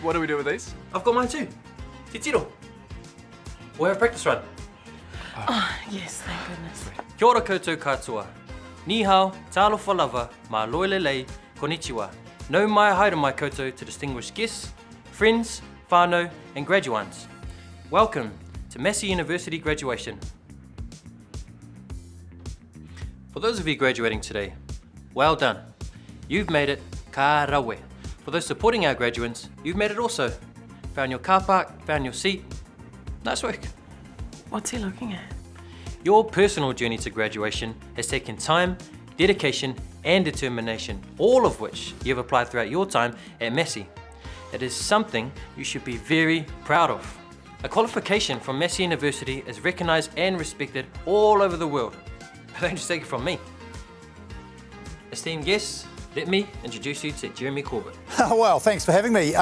What do we do with these? I've got mine too. Te tiro. We'll have a practice run. Oh, yes, thank goodness. Kia ora koutou katoa. Ni hao, talofa lava, ma loelelei, konnichiwa. No mai haere mai koutou to distinguished guests, friends, whānau, and graduands. Welcome to Massey University graduation. For those of you graduating today, well done. You've made it ka rawe. For those supporting our graduates, you've made it also. Found your car park, found your seat. Nice work. What's he looking at? Your personal journey to graduation has taken time, dedication, and determination, all of which you have applied throughout your time at Massey. It is something you should be very proud of. A qualification from Massey University is recognised and respected all over the world. But don't just take it from me. Esteemed guests, let me introduce you to Jeremy Corbett. Well, thanks for having me.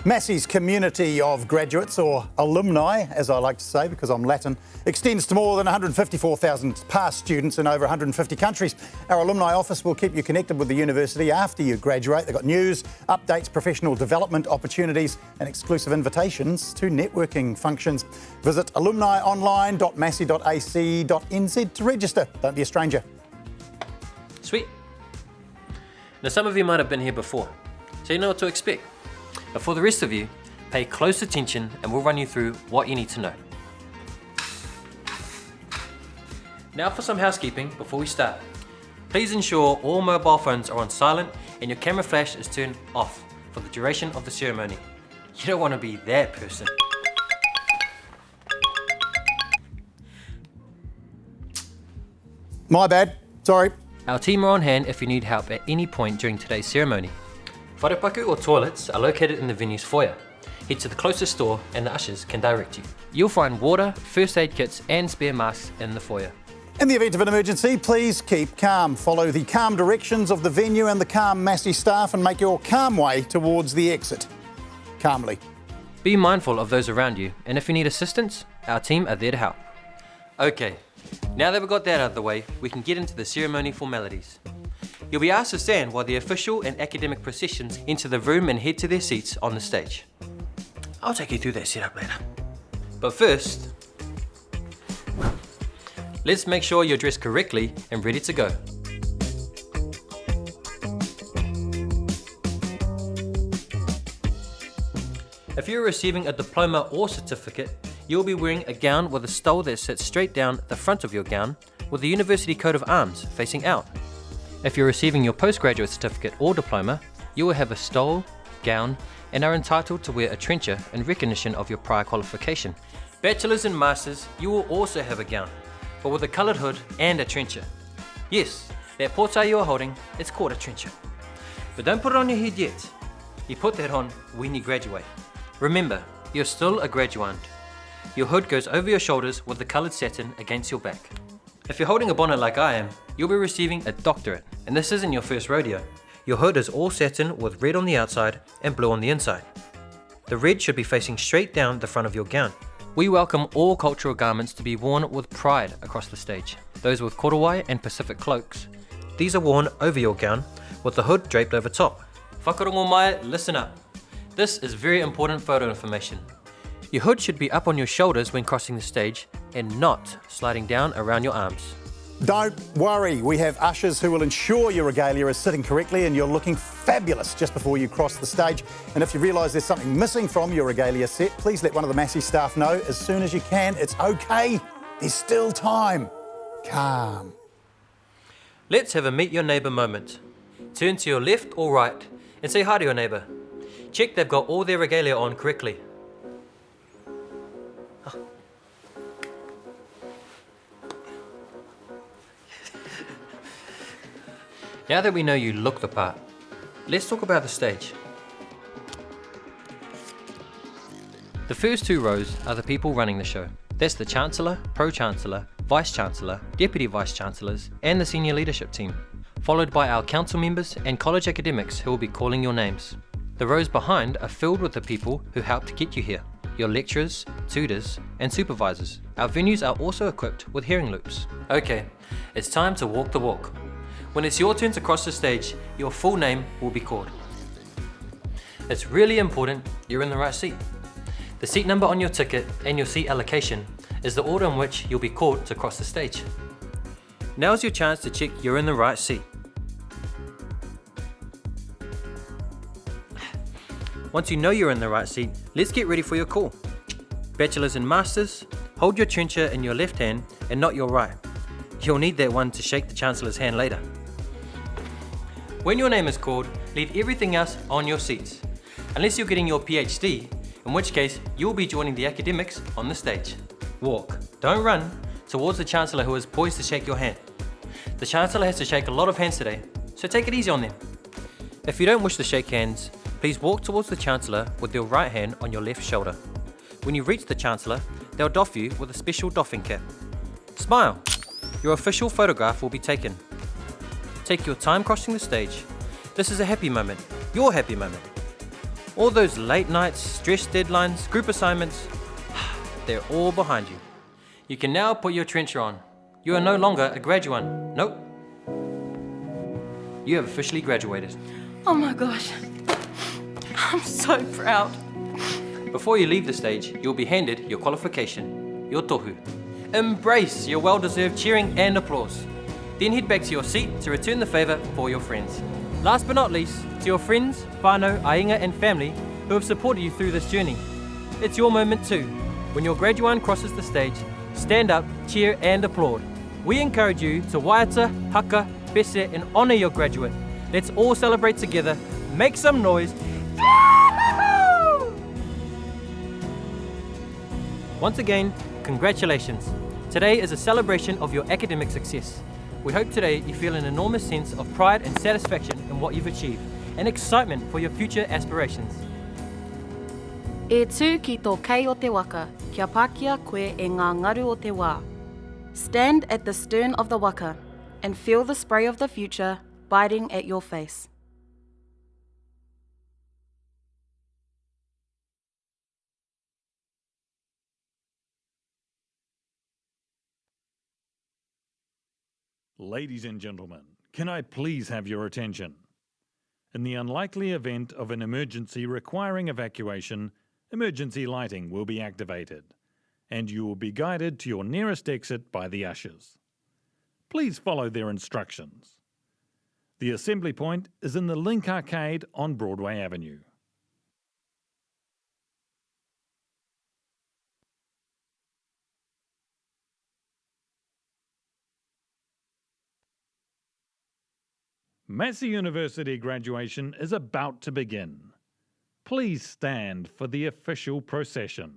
Massey's community of graduates, or alumni, as I like to say because I'm Latin, extends to more than 154,000 past students in over 150 countries. Our alumni office will keep you connected with the university after you graduate. They've got news, updates, professional development opportunities and exclusive invitations to networking functions. Visit alumnionline.massey.ac.nz to register. Don't be a stranger. Sweet. Now some of you might have been here before, so you know what to expect. But for the rest of you, pay close attention and we'll run you through what you need to know. Now for some housekeeping before we start. Please ensure all mobile phones are on silent and your camera flash is turned off for the duration of the ceremony. You don't want to be that person. My bad. Sorry. Our team are on hand if you need help at any point during today's ceremony. Wharepaku or toilets are located in the venue's foyer. Head to the closest store and the ushers can direct you. You'll find water, first aid kits and spare masks in the foyer. In the event of an emergency, please keep calm. Follow the calm directions of the venue and the calm Massey staff and make your calm way towards the exit. Calmly. Be mindful of those around you, and if you need assistance, our team are there to help. Okay, now that we've got that out of the way, we can get into the ceremony formalities. You'll be asked to stand while the official and academic processions enter the room and head to their seats on the stage. I'll take you through that setup later. But first, let's make sure you're dressed correctly and ready to go. If you're receiving a diploma or certificate, you'll be wearing a gown with a stole that sits straight down the front of your gown with the university coat of arms facing out. If you're receiving your postgraduate certificate or diploma, you will have a stole, gown, and are entitled to wear a trencher in recognition of your prior qualification. Bachelors and masters, you will also have a gown, but with a coloured hood and a trencher. Yes, that portai you are holding, it's called a trencher. But don't put it on your head yet. You put that on when you graduate. Remember, you're still a graduand. Your hood goes over your shoulders with the coloured satin against your back. If you're holding a bonnet like I am, you'll be receiving a doctorate, and this isn't your first rodeo. Your hood is all satin with red on the outside and blue on the inside. The red should be facing straight down the front of your gown. We welcome all cultural garments to be worn with pride across the stage. Those with korowai and Pacific cloaks. These are worn over your gown with the hood draped over top. Whakarongo mai, listen up. This is very important photo information. Your hood should be up on your shoulders when crossing the stage and not sliding down around your arms. Don't worry, we have ushers who will ensure your regalia is sitting correctly and you're looking fabulous just before you cross the stage. And if you realise there's something missing from your regalia set, please let one of the Massey staff know as soon as you can. It's okay, there's still time. Calm. Let's have a meet your neighbour moment. Turn to your left or right and say hi to your neighbour. Check they've got all their regalia on correctly. Now that we know you look the part, let's talk about the stage. The first two rows are the people running the show. That's the Chancellor, Pro-Chancellor, Vice-Chancellor, Deputy Vice-Chancellors, and the senior leadership team, followed by our council members and college academics who will be calling your names. The rows behind are filled with the people who helped get you here, your lecturers, tutors, and supervisors. Our venues are also equipped with hearing loops. Okay, it's time to walk the walk. When it's your turn to cross the stage, your full name will be called. It's really important you're in the right seat. The seat number on your ticket and your seat allocation is the order in which you'll be called to cross the stage. Now's your chance to check you're in the right seat. Once you know you're in the right seat, let's get ready for your call. Bachelors and Masters, hold your trencher in your left hand and not your right. You'll need that one to shake the Chancellor's hand later. When your name is called, leave everything else on your seats. Unless you're getting your PhD, in which case you'll be joining the academics on the stage. Walk, don't run, towards the Chancellor who is poised to shake your hand. The Chancellor has to shake a lot of hands today, so take it easy on them. If you don't wish to shake hands, please walk towards the Chancellor with your right hand on your left shoulder. When you reach the Chancellor, they'll doff you with a special doffing cap. Smile! Your official photograph will be taken. Take your time crossing the stage. This is a happy moment, your happy moment. All those late nights, stress deadlines, group assignments, they're all behind you. You can now put your trencher on. You are no longer a graduate. Nope. You have officially graduated. Oh my gosh. I'm so proud. Before you leave the stage, you'll be handed your qualification, your tohu. Embrace your well-deserved cheering and applause. Then head back to your seat to return the favour for your friends. Last but not least, to your friends, whānau, ainga and family who have supported you through this journey. It's your moment too. When your graduate crosses the stage, stand up, cheer and applaud. We encourage you to waiata, haka, bese and honour your graduate. Let's all celebrate together. Make some noise. Once again, congratulations. Today is a celebration of your academic success. We hope today you feel an enormous sense of pride and satisfaction in what you've achieved, and excitement for your future aspirations. E tū ki tō kei o te waka, kia pākia koe e ngā ngaru o te wā. Stand at the stern of the waka and feel the spray of the future biting at your face. Ladies and gentlemen, can I please have your attention? In the unlikely event of an emergency requiring evacuation, emergency lighting will be activated, and you will be guided to your nearest exit by the ushers. Please follow their instructions. The assembly point is in the Link Arcade on Broadway Avenue. Massey University graduation is about to begin. Please stand for the official procession.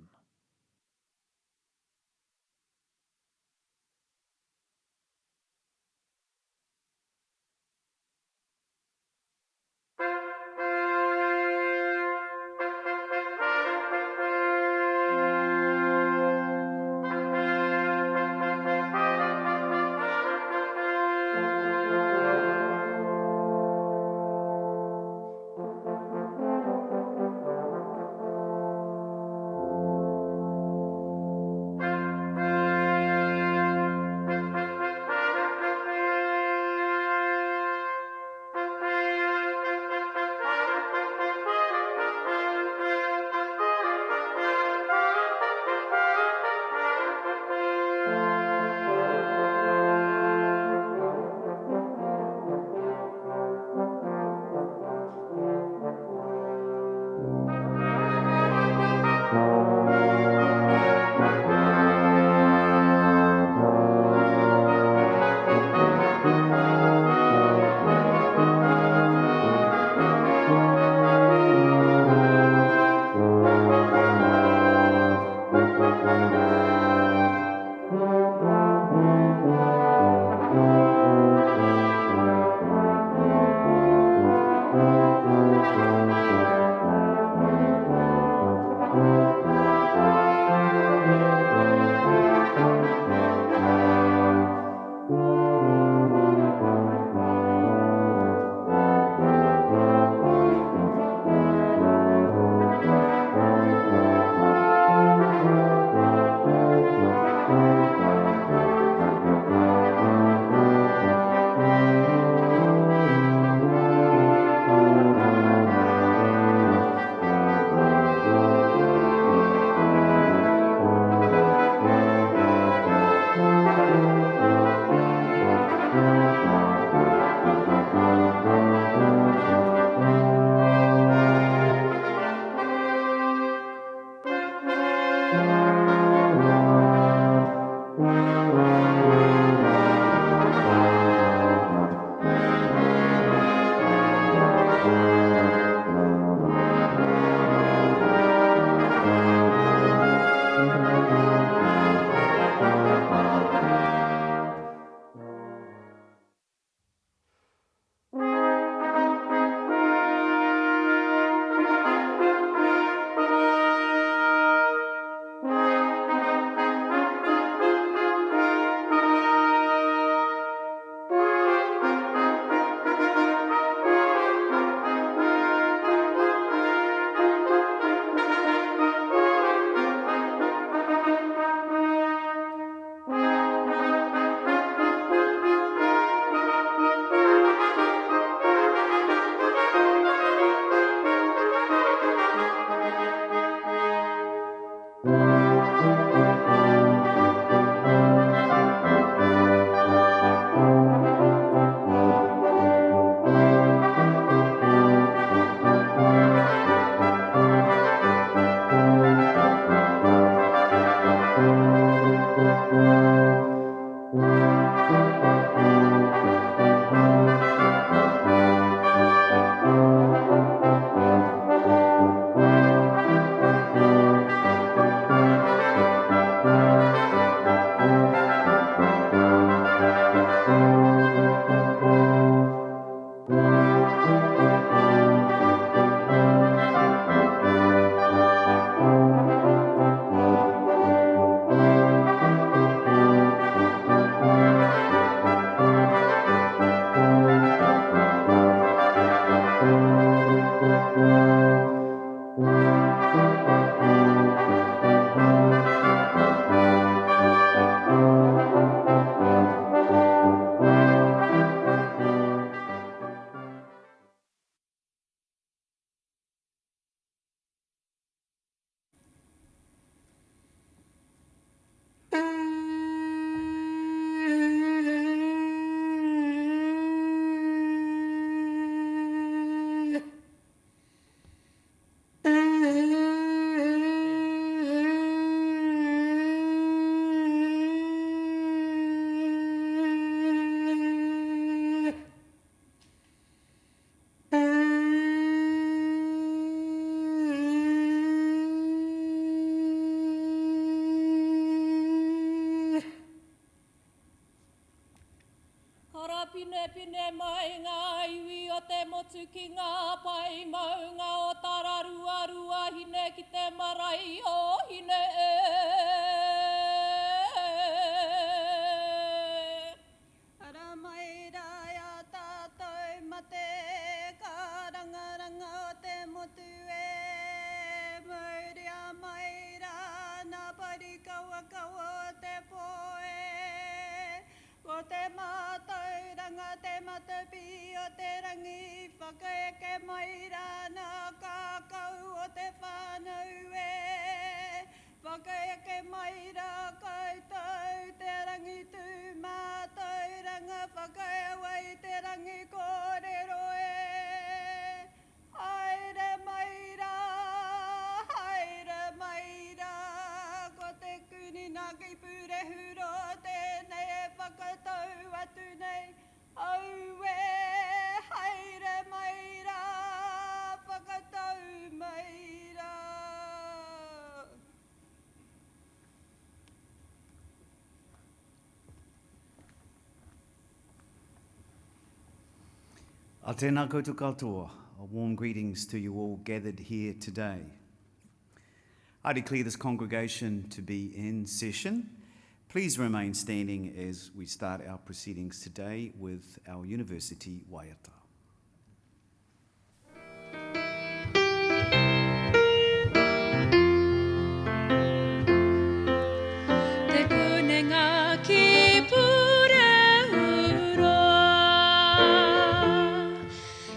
hine pine mai ngā iwi o te motu ki ngā pai maunga o tararua rua hine ki te marae o hine e. Ara mai rai a tātou ma te ka rangaranga o te motu e. Mauria mai rā nā pari kaua kaua o te poe. Ko te mātauranga te matapi o te rangi whakaeke mai rā nā kākau o te whānau e. Whakaeke mai rā koutou te rangi tū mātauranga whakaewa i te rangi kōrero e. Haere mai rā, ko te kunina ki pure huro tēnei e whakatau atu nei. Au e, haere mai rā, whakatau mai rā. A tēnā koutou katoa, a warm greetings to you all gathered here today. I declare this congregation to be in session. Please remain standing as we start our proceedings today with our University Waiata. Te kunenga ki pure uro.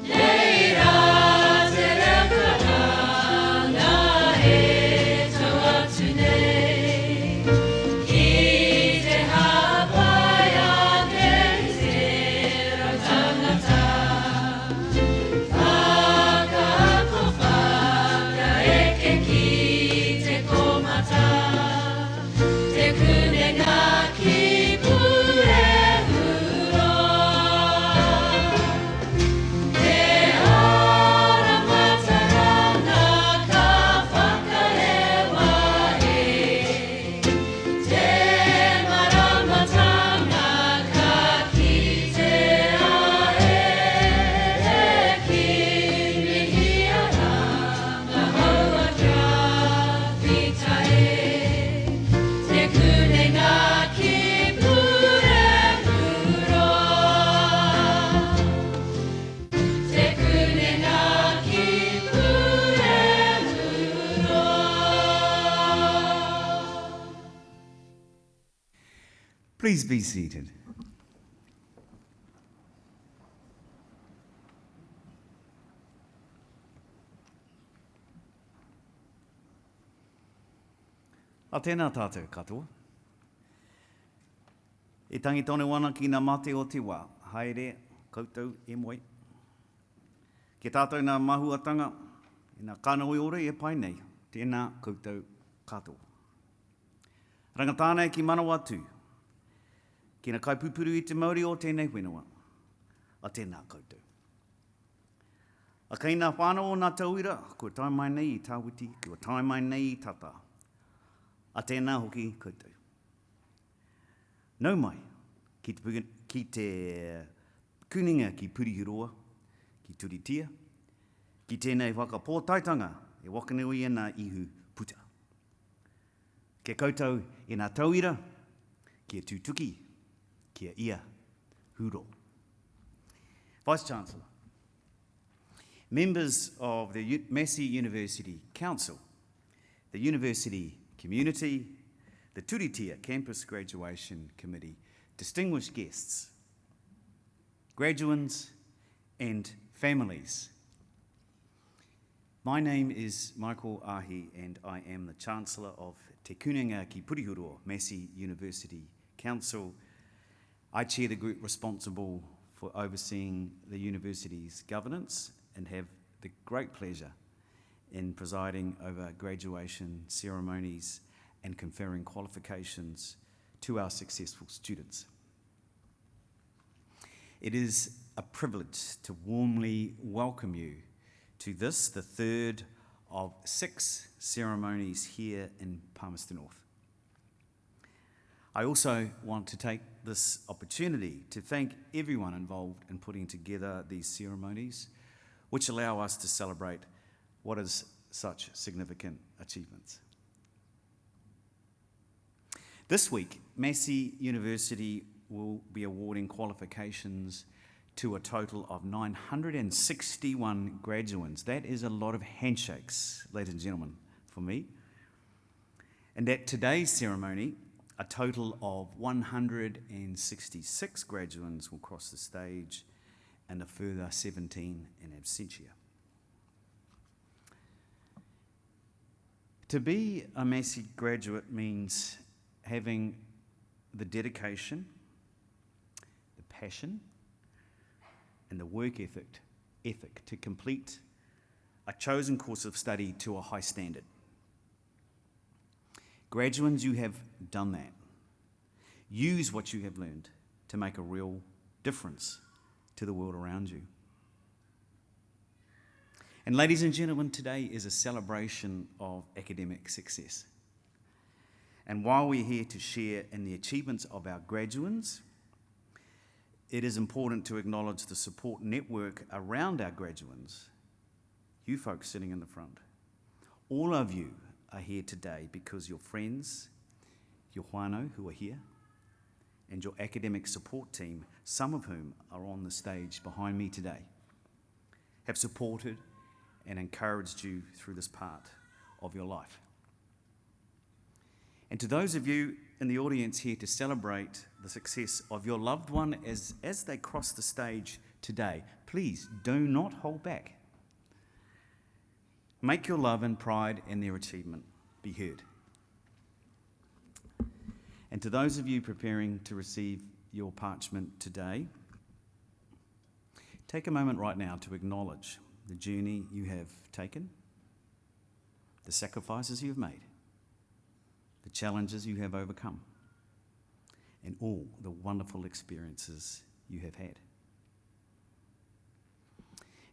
Nei rā te reka nā e tau atu nei. Ki te hapai a te tangata. Whakako whakaeke ki te komata. Te kunenga ki pure uro. Te ara matarana ka whakaewa e. Te maramatanga ka kitea e. Ki mihi ara ngā haua kia whita e. Te kunenga ki pure uro. Te kunenga ki pure uro. Please be seated. A tēnā tātou katoa. E tangi tone wana ki ngā mate o te wā. Haere, koutou, e moi. Ke tātou ngā mahuatanga, e ngā kānoi ore e pai nei. Tēnā koutou katoa. Rangatānei ki Manawatū. Ki ngā kaipupuru i te Māori o tēnei whenua. A tēnā koutou. A kei ngā whānau o ngā tauira, kua tai mai nei i tāwiti, kua tai mai nei i tata. A tēnā hoki koutou. Nau mai, ki te kuninga ki Purihiroa, ki Turitia, ki tēnei whakapōtaitanga e wakanui e ngā ihu puta. Ke koutou e ngā tauira, kia tūtuki, kia ia huro. Vice-Chancellor, members of the Massey University Council, the University Community, the Turitia Campus Graduation Committee, distinguished guests, graduands and families. My name is Michael Ahi and I am the Chancellor of Te Kunenga ki Purihiroa Massey University Council. I chair the group responsible for overseeing the university's governance and have the great pleasure in presiding over graduation ceremonies and conferring qualifications to our successful students. It is a privilege to warmly welcome you to this, the third of 6 ceremonies here in Palmerston North. I also want to take this opportunity to thank everyone involved in putting together these ceremonies, which allow us to celebrate what is such significant achievements. This week, Massey University will be awarding qualifications to a total of 961 graduates. That is a lot of handshakes, ladies and gentlemen, for me. And at today's ceremony, a total of 166 graduates will cross the stage and a further 17 in absentia. To be a Massey graduate means having the dedication, the passion, and the work ethic to complete a chosen course of study to a high standard. Graduates, you have done that. Use what you have learned to make a real difference to the world around you. And ladies and gentlemen, today is a celebration of academic success. And while we're here to share in the achievements of our graduates, it is important to acknowledge the support network around our graduates, you folks sitting in the front. All of you are here today because your friends, your whānau who are here, and your academic support team, some of whom are on the stage behind me today, have supported and encouraged you through this part of your life. And to those of you in the audience here to celebrate the success of your loved one as they cross the stage today, please do not hold back. Make your love and pride in their achievement be heard. And to those of you preparing to receive your parchment today, take a moment right now to acknowledge the journey you have taken, the sacrifices you have made, the challenges you have overcome, and all the wonderful experiences you have had.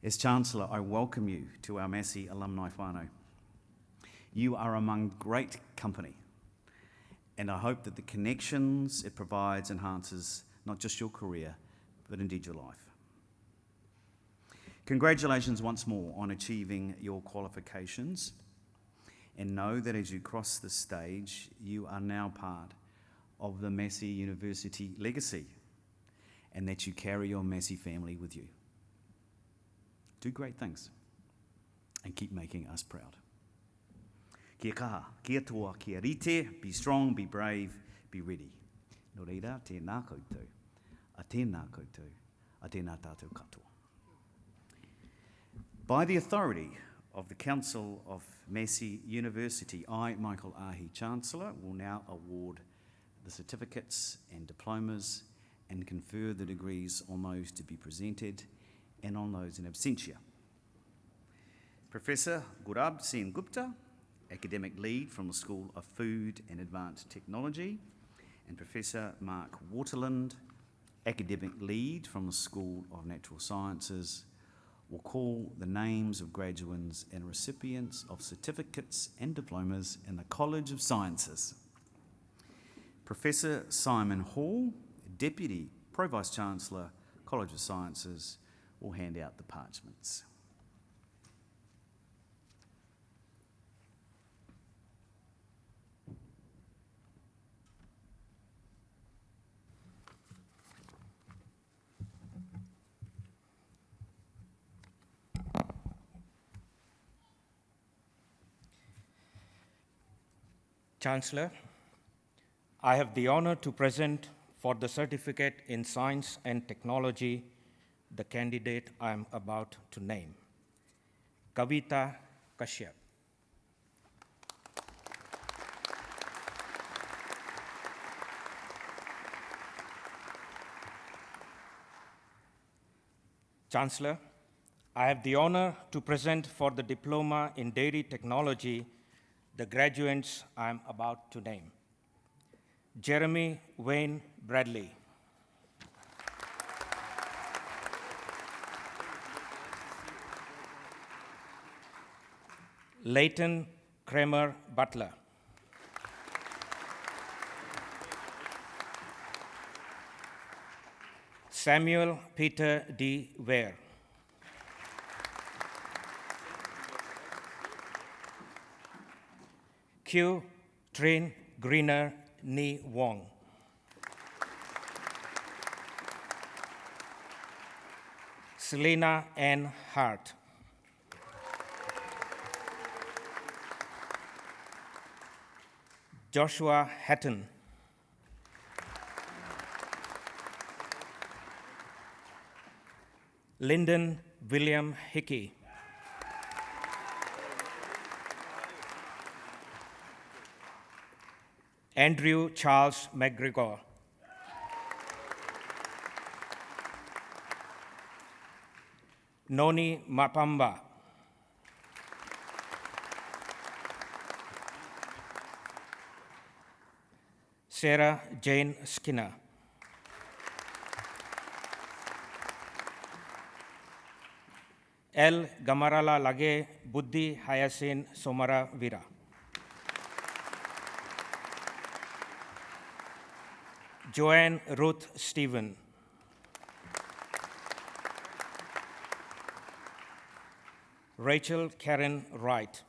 As Chancellor, I welcome you to our Massey alumni whānau. You are among great company, and I hope that the connections it provides enhances not just your career, but indeed your life. Congratulations once more on achieving your qualifications, and know that as you cross the stage, you are now part of the Massey University legacy, and that you carry your Massey family with you. Do great things, and keep making us proud. Kia kaha, kia toa, kia rite, be strong, be brave, be ready. Nō reira, tēnā koutou, a tēnā koutou, a tēnā tātou katoa. By the authority of the Council of Massey University, I, Michael Ahi, Chancellor, will now award the certificates and diplomas and confer the degrees on those to be presented and on those in absentia. Professor Gurab Sen Gupta, Academic Lead from the School of Food and Advanced Technology, and Professor Mark Waterland, Academic Lead from the School of Natural Sciences, will call the names of graduates and recipients of certificates and diplomas in the College of Sciences. Professor Simon Hall, Deputy Pro-Vice-Chancellor, College of Sciences, will hand out the parchments. Chancellor, I have the honor to present for the Certificate in Science and Technology the candidate I am about to name, Kavita Kashyap. Chancellor, I have the honor to present for the Diploma in Dairy Technology the graduates I am about to name. Jeremy Wayne Bradley. Leighton Kramer Butler. Samuel Peter D. Ware. Q. Trin Greener Ni Wong. Selena N. Hart. Joshua Hatton. Lyndon William Hickey. Andrew Charles McGregor. Noni Mapamba. Sarah Jane Skinner. L. Gamarala Lage Buddhi Hayasin Somara Vira. Joanne Ruth Stephen. Rachel Karen Wright.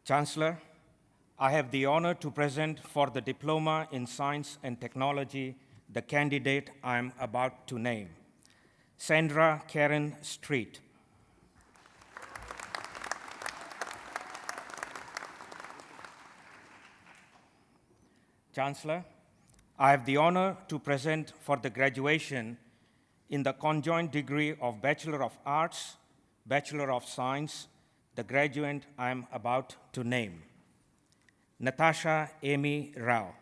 Chancellor, I have the honor to present for the Diploma in Science and Technology the candidate I am about to name, Sandra Karen Street. Chancellor, I have the honor to present for the graduation in the conjoint degree of Bachelor of Arts, Bachelor of Science, the graduate I am about to name, Natasha Amy Rao.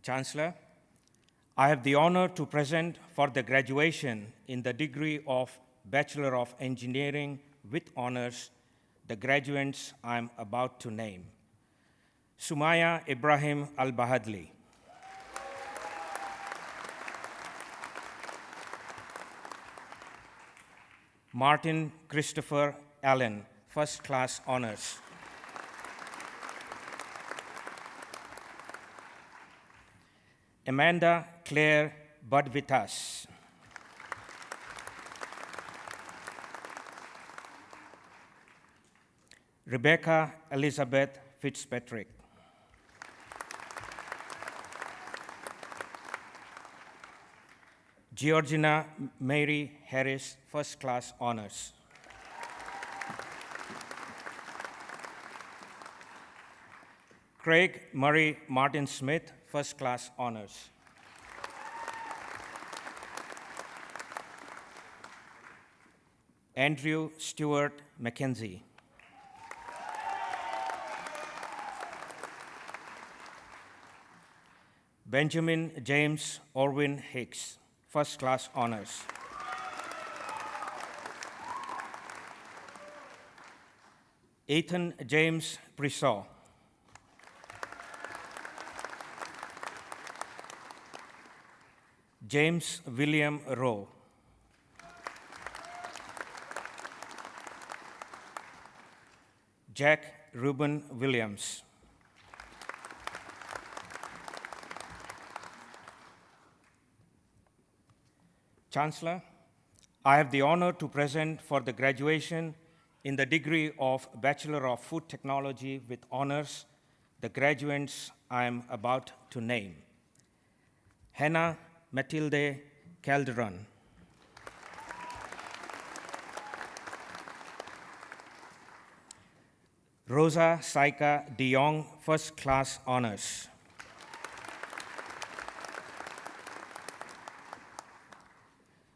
Chancellor, I have the honor to present for the graduation in the degree of Bachelor of Engineering with honors, the graduates I am about to name, Sumaya Ibrahim Al-Bahadli. Martin Christopher Allen, first class honors. Amanda Claire Budvitas. Rebecca Elizabeth Fitzpatrick. Georgina Mary Harris, first class honors. Craig Murray Martin Smith, first class honors. Andrew Stewart McKenzie. Benjamin James Orwin Hicks, first class honors. Ethan James Brissaw. James William Rowe. Jack Reuben Williams. Chancellor, I have the honor to present for the graduation in the degree of Bachelor of Food Technology with honors the graduates I am about to name. Hannah Matilde Calderon. Rosa Saika de Jong, first class honors.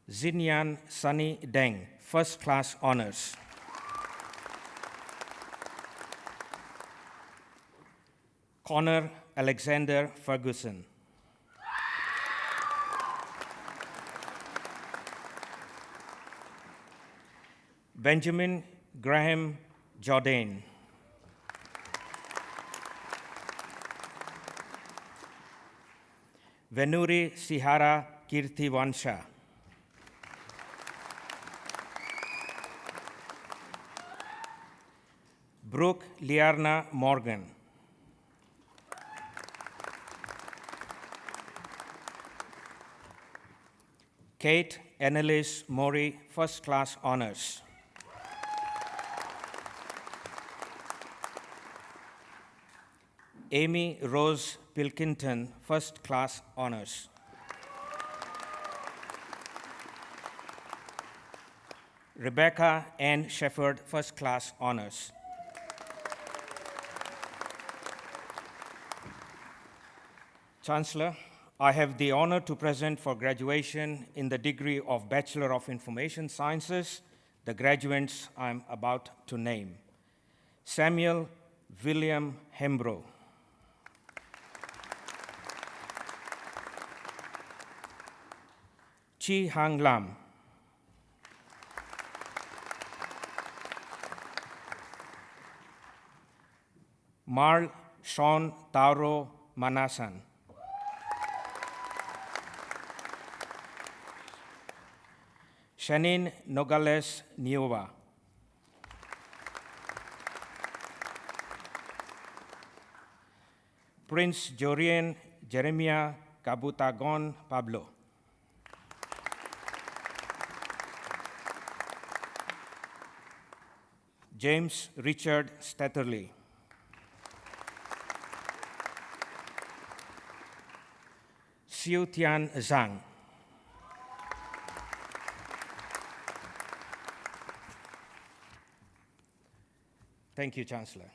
Xinyan Sunny Deng, first class honors. Connor Alexander Ferguson. Benjamin Graham Jordan. Venuri Sihara Kirtivansha. Brooke Liarna Morgan. Kate Annalise Mori, First Class Honors. Amy Rose Pilkington, First Class Honors. Rebecca Ann Shepherd, First Class Honors. Chancellor, I have the honor to present for graduation in the degree of Bachelor of Information Sciences the graduates I'm about to name. Samuel William Hembro. Chi Hang Lam. Marl Sean Tauro Manasan. Shanine Nogales Niova. Prince Jorien Jeremiah Kabutagon Pablo. James Richard Stetterly. Xiu Tian Zhang. Thank you, Chancellor.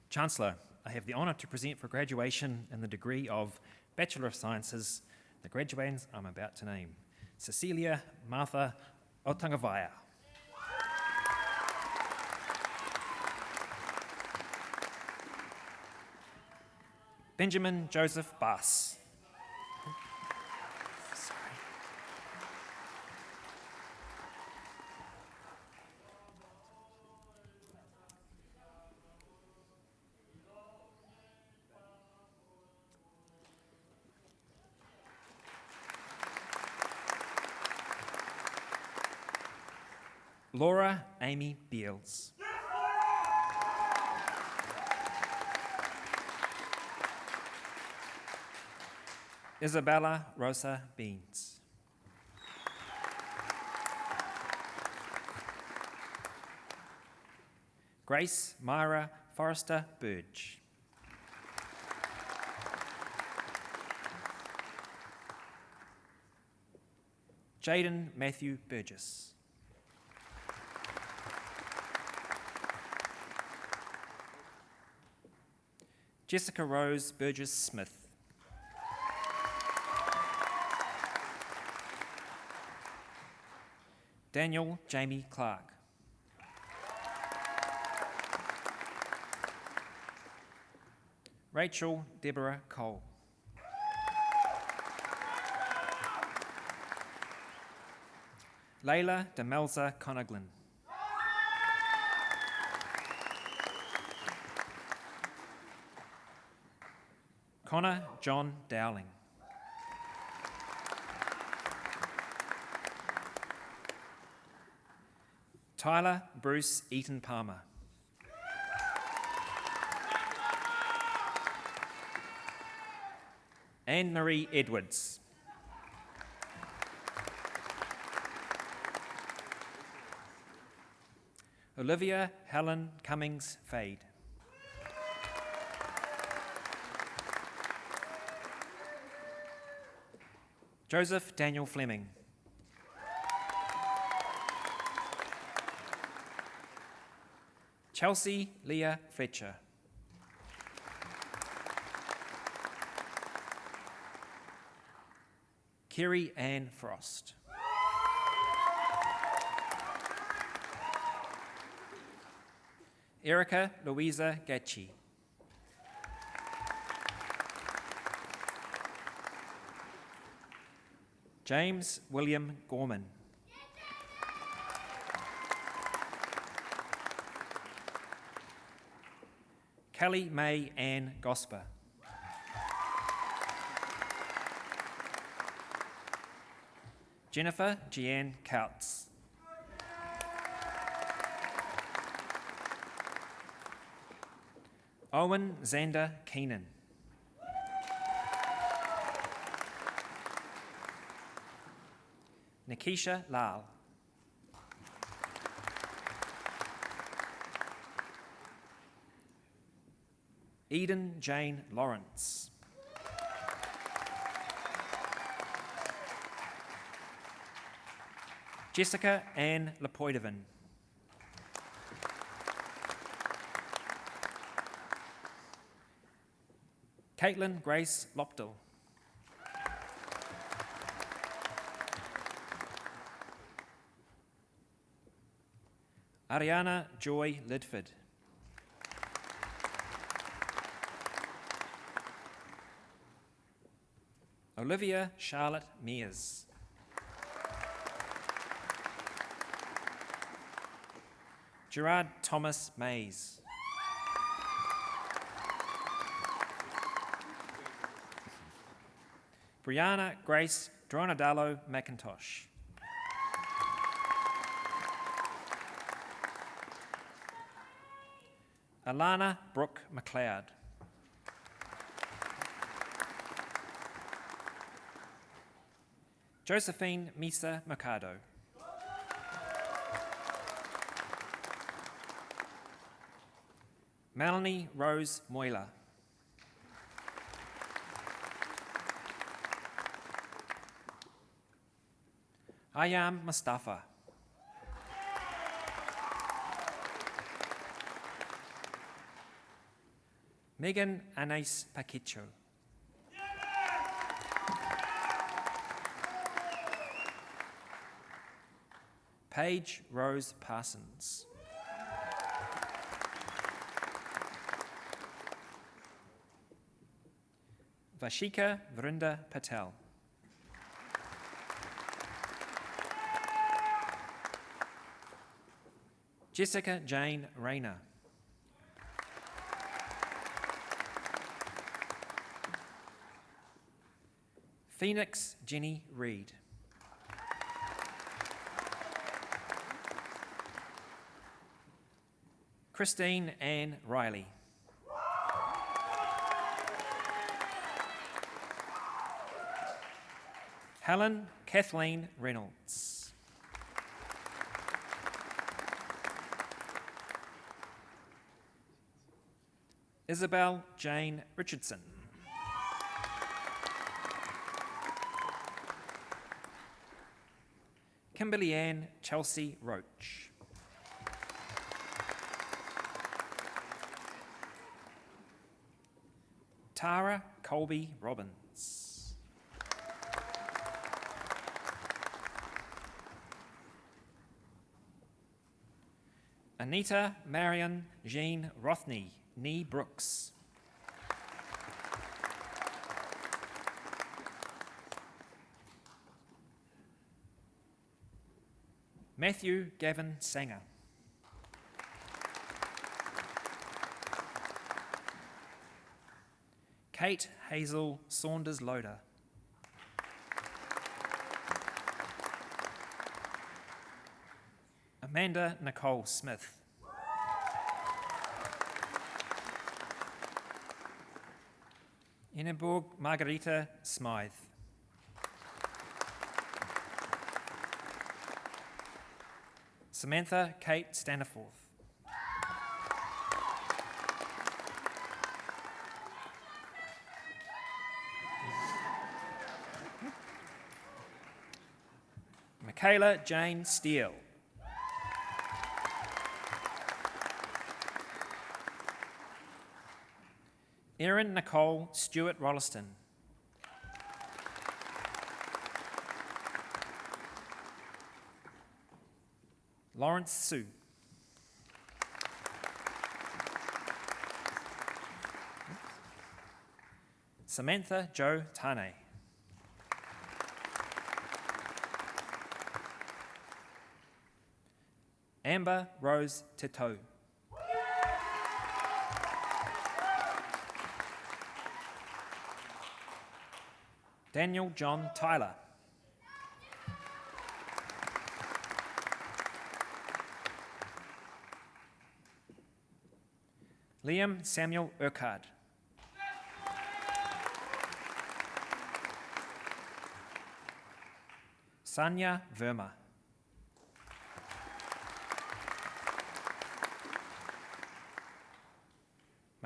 Chancellor, I have the honour to present for graduation in the degree of Bachelor of Sciences the graduates I'm about to name. Cecilia Martha Otangavaya. Benjamin Joseph Bass. Laura Amy Beals. Isabella Rosa Beans. Grace Myra Forrester Burge. Jaden Matthew Burgess. Jessica Rose Burgess Smith. Daniel Jamie Clark. Rachel Deborah Cole. Layla Demelza Conaglin. Connor John Dowling. Tyler Bruce Eaton Palmer. Anne-Marie Edwards. Olivia Helen Cummings Fade. Joseph Daniel Fleming. Chelsea Leah Fletcher. Kerry Ann Frost. Erica Louisa Gatchi. James William Gorman. Kelly May Ann Gosper. Jennifer Jeanne Couts. Owen Xander Keenan. Nikisha Lal. Eden Jane Lawrence. Jessica Ann Lepoidovan. Caitlin Grace Lopdell. Ariana Joy Lidford. Olivia Charlotte Mears. Gerard Thomas Mays. Brianna Grace Dronadalo McIntosh. Alana Brooke McLeod. Josephine Misa Mercado. Melanie Rose Moyler. Ayam Mustafa. Megan Anais Paquicho. Paige Rose Parsons. Vashika Vrinda Patel. Jessica Jane Rayner. Phoenix Jenny Reed. Christine Ann Riley. Helen Kathleen Reynolds. Isabel Jane Richardson. Kimberly Ann Chelsea Roach. Tara Colby Robbins. Anita Marion Jean Rothney, Nee Brooks. Matthew Gavin Sanger. Kate Hazel Saunders Loader. Amanda Nicole Smith. Ingeborg Margarita Smythe. Samantha Kate Staniforth. Michaela Jane Steele. Erin Nicole Stewart Rolliston. Lawrence Sue. Samantha Jo Tane. Amber Rose Te Tau. Daniel John Tyler. Liam Samuel Urquhart. Sanya Verma.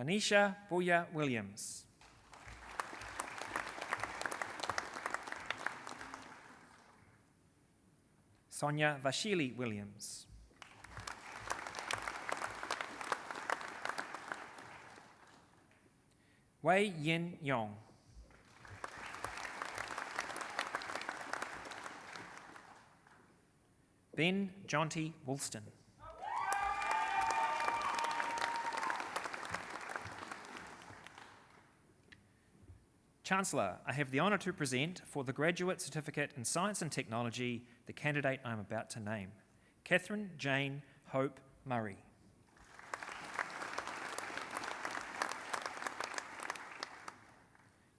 Manisha Buya Williams. Sonia Vashili Williams. Wei Yin Yong. Ben Jonty Woolston. Chancellor, I have the honour to present for the Graduate Certificate in Science and Technology the candidate I am about to name, Catherine Jane Hope Murray.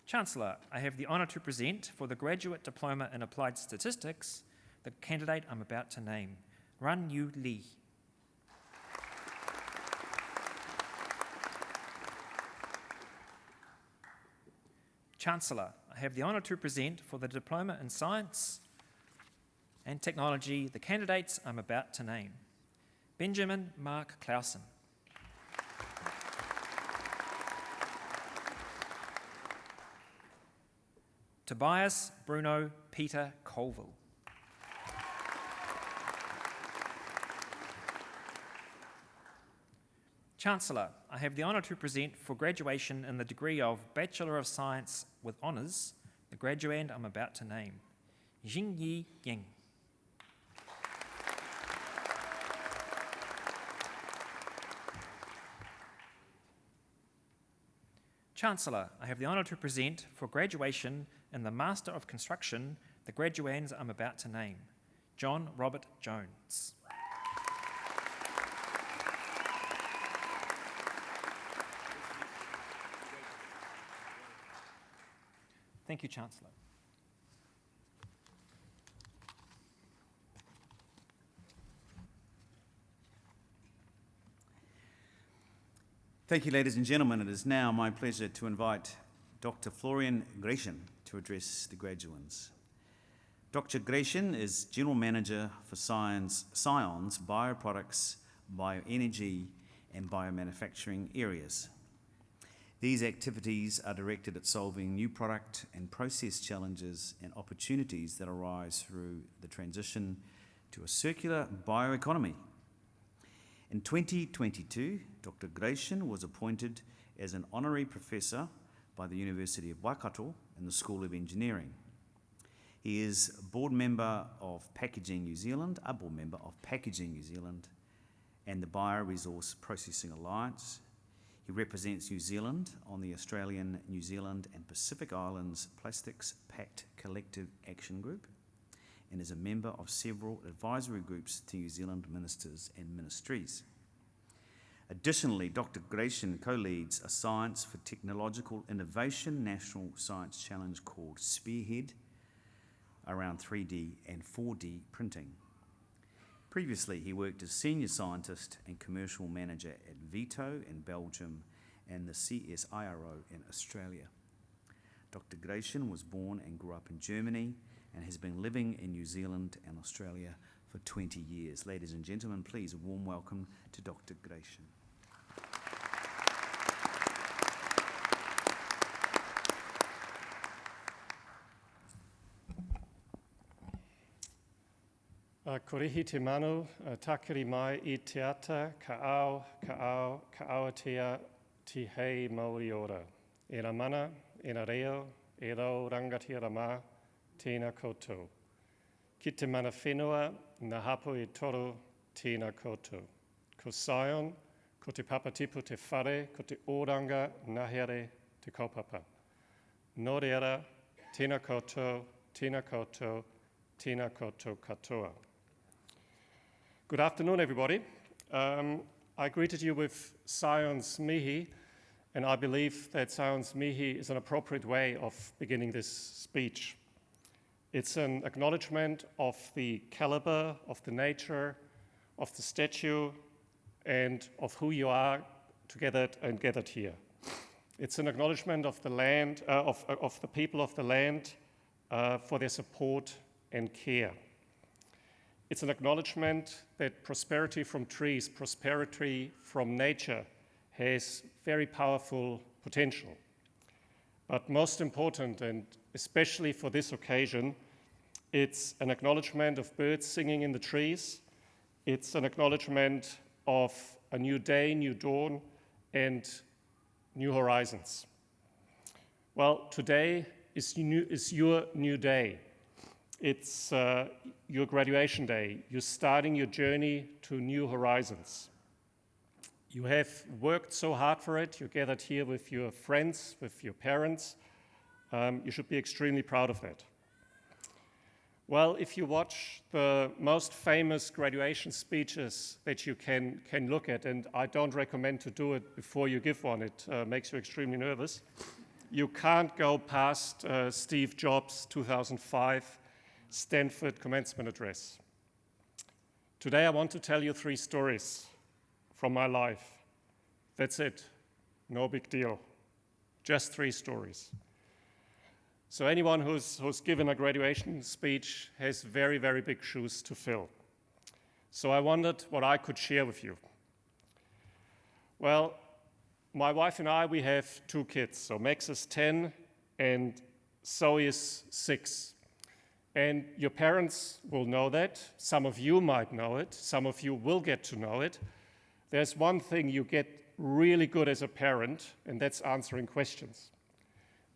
Chancellor, I have the honour to present for the Graduate Diploma in Applied Statistics the candidate I'm about to name, Run Yu Lee. Chancellor, I have the honour to present for the Diploma in Science and Technology the candidates I'm about to name, Benjamin Mark Clausen. Tobias Bruno Peter Colville. Chancellor, I have the honour to present for graduation in the degree of Bachelor of Science with Honours the graduand I'm about to name, Jingyi Ying. Chancellor, I have the honour to present for graduation in the Master of Construction the graduands I'm about to name, John Robert Jones. Thank you, Chancellor. Thank you, ladies and gentlemen. It is now my pleasure to invite Dr. Florian Gratian to address the graduands. Dr. Gratian is General Manager for Scion's Bioproducts, Bioenergy and Biomanufacturing areas. These activities are directed at solving new product and process challenges and opportunities that arise through the transition to a circular bioeconomy. In 2022, Dr. Gratian was appointed as an honorary professor by the University of Waikato in the School of Engineering. He is a board member of Packaging New Zealand, and the Bioresource Processing Alliance. He represents New Zealand on the Australian, New Zealand and Pacific Islands Plastics Pact Collective Action Group and is a member of several advisory groups to New Zealand ministers and ministries. Additionally, Dr. Gratian co-leads a Science for Technological Innovation National Science Challenge called Spearhead around 3D and 4D printing. Previously, he worked as senior scientist and commercial manager at Vito in Belgium and the CSIRO in Australia. Dr. Gratian was born and grew up in Germany and has been living in New Zealand and Australia for 20 years. Ladies and gentlemen, please a warm welcome to Dr. Gratian. Korihi te manu, takiri mai I te ata, ka aotea ti hei Māori ora. E rā mana, e rā reo, e rau rangatira mā, tēnā koutou. Ki te mana whenua, ngā hapu I toru, tēnā koutou. Ko Scion, ko te papatipu te whare, ko te oranga, ngahere, te kaupapa. Nō reira, tēnā koutou, tēnā koutou, tēnā koutou katoa. Good afternoon, everybody. I greeted you with Science Mihi, and I believe that Science Mihi is an appropriate way of beginning this speech. It's an acknowledgement of the caliber, of the nature, of the statue, and of who you are gathered here. It's an acknowledgement of the land, of the people of the land for their support and care. It's an acknowledgement that prosperity from trees, prosperity from nature has very powerful potential. But most important, and especially for this occasion, it's an acknowledgement of birds singing in the trees. It's an acknowledgement of a new day, new dawn, and new horizons. Well, today is your new day. It's your graduation day. You're starting your journey to new horizons. You have worked so hard for it. You're gathered here with your friends, with your parents. You should be extremely proud of that. Well, if you watch the most famous graduation speeches that you can look at, and I don't recommend to do it before you give one, it makes you extremely nervous. You can't go past Steve Jobs' 2005 Stanford commencement address. Today I want to tell you 3 stories from my life. That's it. No big deal. Just 3 stories. So anyone who's given a graduation speech has very, very big shoes to fill. So I wondered what I could share with you. Well, my wife and I, we have 2 kids. So Max is 10 and Zoe is 6. And your parents will know that. Some of you might know it. Some of you will get to know it. There's one thing you get really good as a parent, and that's answering questions,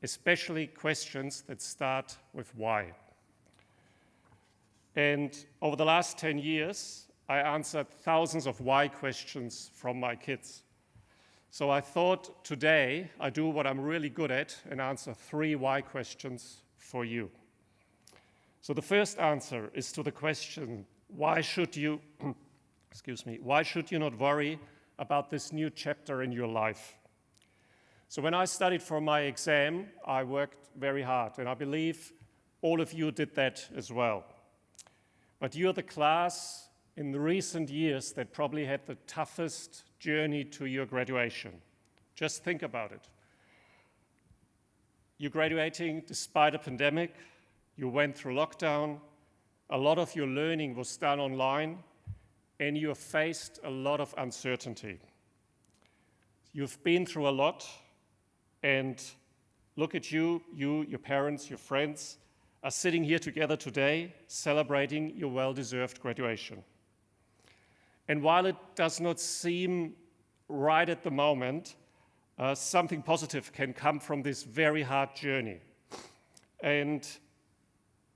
especially questions that start with why. And over the last 10 years, I answered thousands of why questions from my kids. So I thought today I do what I'm really good at and answer 3 why questions for you. So the first answer is to the question, why should you not worry about this new chapter in your life? So when I studied for my exam, I worked very hard, and I believe all of you did that as well. But you're the class in the recent years that probably had the toughest journey to your graduation. Just think about it. You're graduating despite a pandemic. You went through lockdown, a lot of your learning was done online, and you have faced a lot of uncertainty. You've been through a lot, and look at you, your parents, your friends, are sitting here together today celebrating your well-deserved graduation. And while it does not seem right at the moment, something positive can come from this very hard journey. And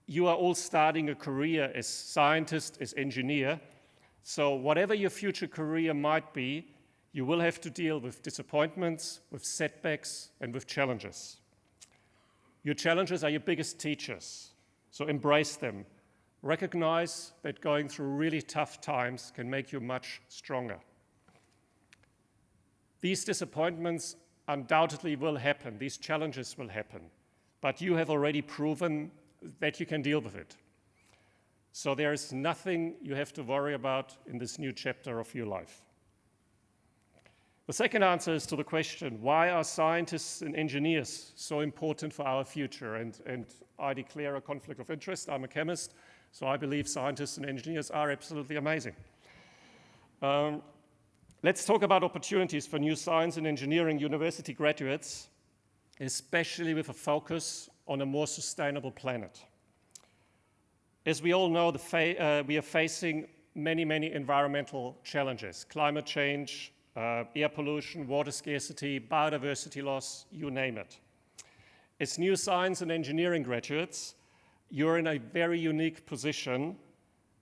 you are all starting a career as scientist, as engineer. So whatever your future career might be, you will have to deal with disappointments, with setbacks, and with challenges. Your challenges are your biggest teachers, so embrace them. Recognize that going through really tough times can make you much stronger. These disappointments undoubtedly will happen, these challenges will happen, but you have already proven that you can deal with it. So there is nothing you have to worry about in this new chapter of your life. The second answer is to the question, why are scientists and engineers so important for our future? And I declare a conflict of interest. I'm a chemist, so I believe scientists and engineers are absolutely amazing. Let's talk about opportunities for new science and engineering university graduates, especially with a focus on a more sustainable planet. As we all know, we are facing many environmental challenges: climate change, air pollution, water scarcity, biodiversity loss, you name it. As new science and engineering graduates, you're in a very unique position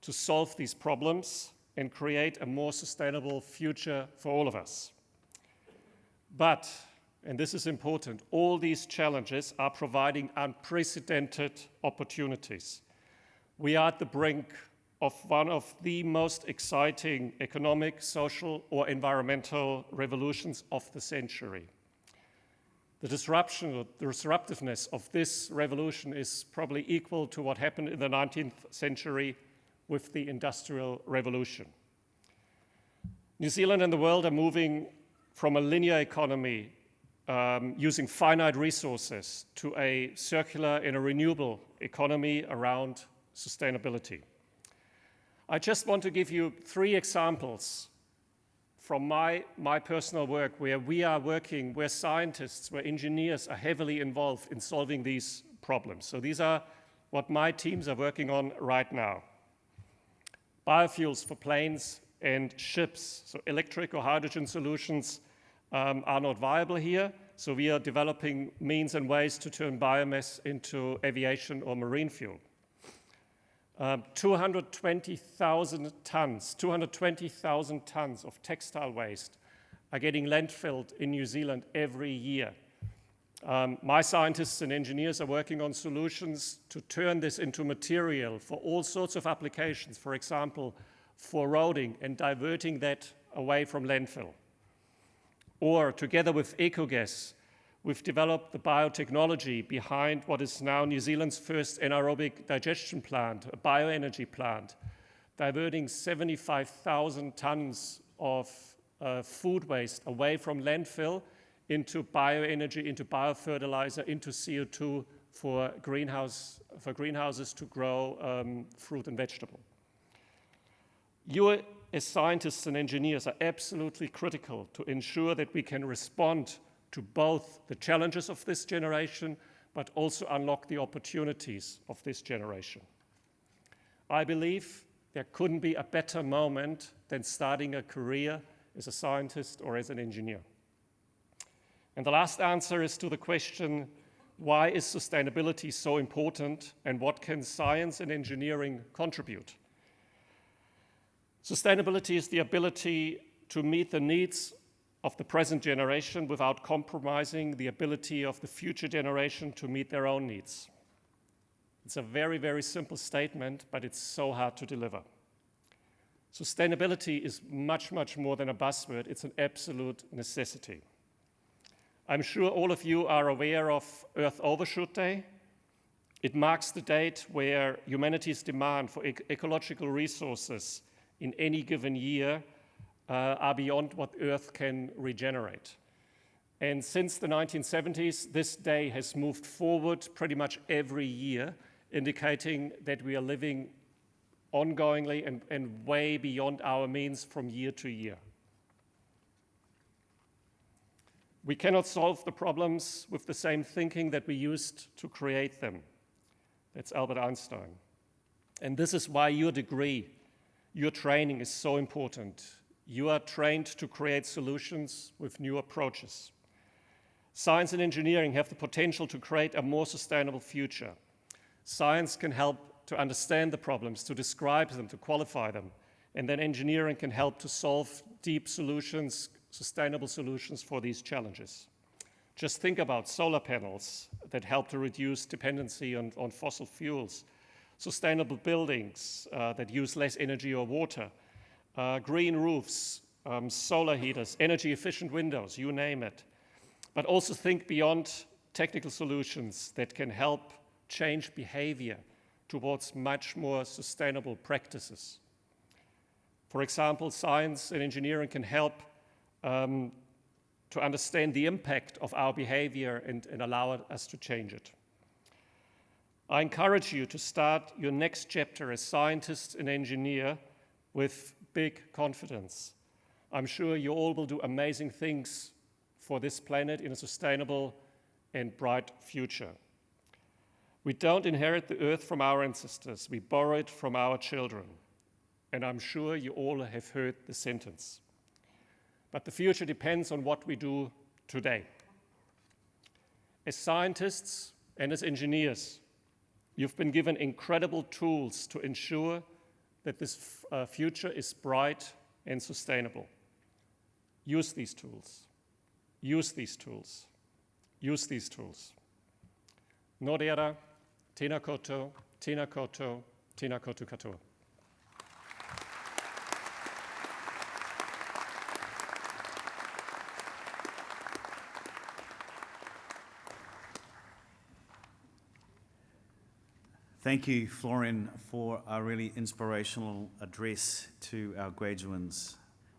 to solve these problems and create a more sustainable future for all of us. But, and this is important, all these challenges are providing unprecedented opportunities. We are at the brink of one of the most exciting economic, social, or environmental revolutions of the century. The disruption or the disruptiveness of this revolution is probably equal to what happened in the 19th century with the Industrial Revolution. New Zealand and the world are moving from a linear economy using finite resources to a circular and a renewable economy around sustainability. I just want to give you 3 examples from my personal work where we are working, where scientists, where engineers are heavily involved in solving these problems. So these are what my teams are working on right now. Biofuels for planes and ships, so electric or hydrogen solutions are not viable here. So we are developing means and ways to turn biomass into aviation or marine fuel. 220,000 tons of textile waste are getting landfilled in New Zealand every year. My scientists and engineers are working on solutions to turn this into material for all sorts of applications, for example, for roading and diverting that away from landfill. Or together with Ecogas, we've developed the biotechnology behind what is now New Zealand's first anaerobic digestion plant, a bioenergy plant, diverting 75,000 tons of food waste away from landfill into bioenergy, into biofertilizer, into CO2 for greenhouses to grow fruit and vegetable. You as scientists and engineers are absolutely critical to ensure that we can respond to both the challenges of this generation, but also unlock the opportunities of this generation. I believe there couldn't be a better moment than starting a career as a scientist or as an engineer. And the last answer is to the question, why is sustainability so important and what can science and engineering contribute? Sustainability is the ability to meet the needs of the present generation without compromising the ability of the future generation to meet their own needs. It's a very, very simple statement, but it's so hard to deliver. Sustainability is much, much more than a buzzword. It's an absolute necessity. I'm sure all of you are aware of Earth Overshoot Day. It marks the date where humanity's demand for ecological resources in any given year are beyond what Earth can regenerate. And since the 1970s, this day has moved forward pretty much every year, indicating that we are living ongoingly and way beyond our means from year to year. We cannot solve the problems with the same thinking that we used to create them. That's Albert Einstein. And this is why your degree, your training is so important. You are trained to create solutions with new approaches. Science and engineering have the potential to create a more sustainable future. Science can help to understand the problems, to describe them, to qualify them, and then engineering can help to solve deep solutions, sustainable solutions for these challenges. Just think about solar panels that help to reduce dependency on fossil fuels, sustainable buildings that use less energy or water, green roofs, solar heaters, energy-efficient windows, you name it. But also think beyond technical solutions that can help change behavior towards much more sustainable practices. For example, science and engineering can help to understand the impact of our behavior and allow us to change it. I encourage you to start your next chapter as scientist and engineer with big confidence. I'm sure you all will do amazing things for this planet in a sustainable and bright future. We don't inherit the earth from our ancestors, we borrow it from our children. And I'm sure you all have heard the sentence. But the future depends on what we do today. As scientists and as engineers, you've been given incredible tools to ensure that this future is bright and sustainable. Use these tools. Use these tools. Use these tools. Nō reira, tēnā koutou, tēnā koutou, tēnā koutou katoa. Thank you, Florian, for a really inspirational address to our graduates.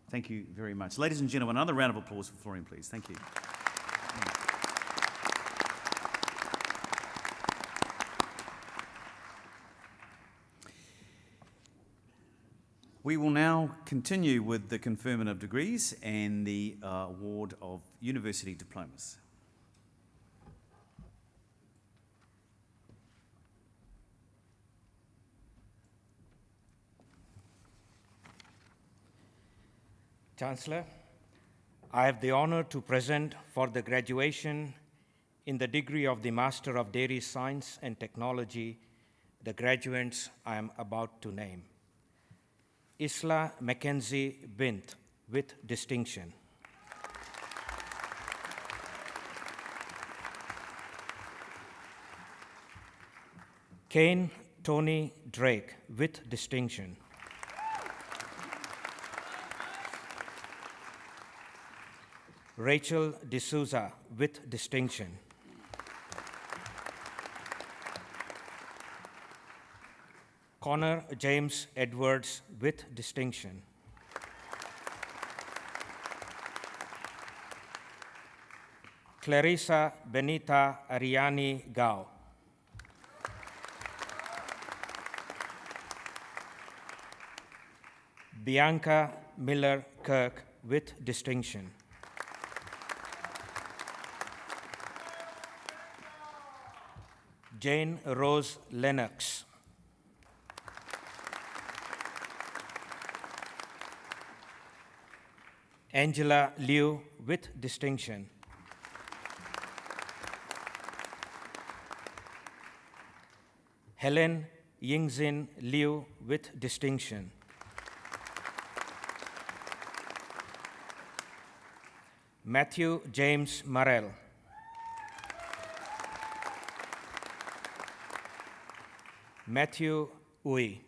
Thank you very much. Ladies and gentlemen, another round of applause for Florian, please. Thank you. We will now continue with the conferment of degrees and the award of university diplomas. Chancellor, I have the honor to present for the graduation in the degree of the Master of Dairy Science and Technology the graduates I am about to name. Isla Mackenzie Bint, with distinction. Kane Tony Drake, with distinction. Rachel D'Souza, with distinction. Connor James Edwards, with distinction. Clarissa Benita Ariani Gao. Bianca Miller Kirk, with distinction. Jane Rose Lennox. Angela Liu, with distinction. Helen Yingzin Liu, with distinction. Matthew James Morrell. Matthew Uy.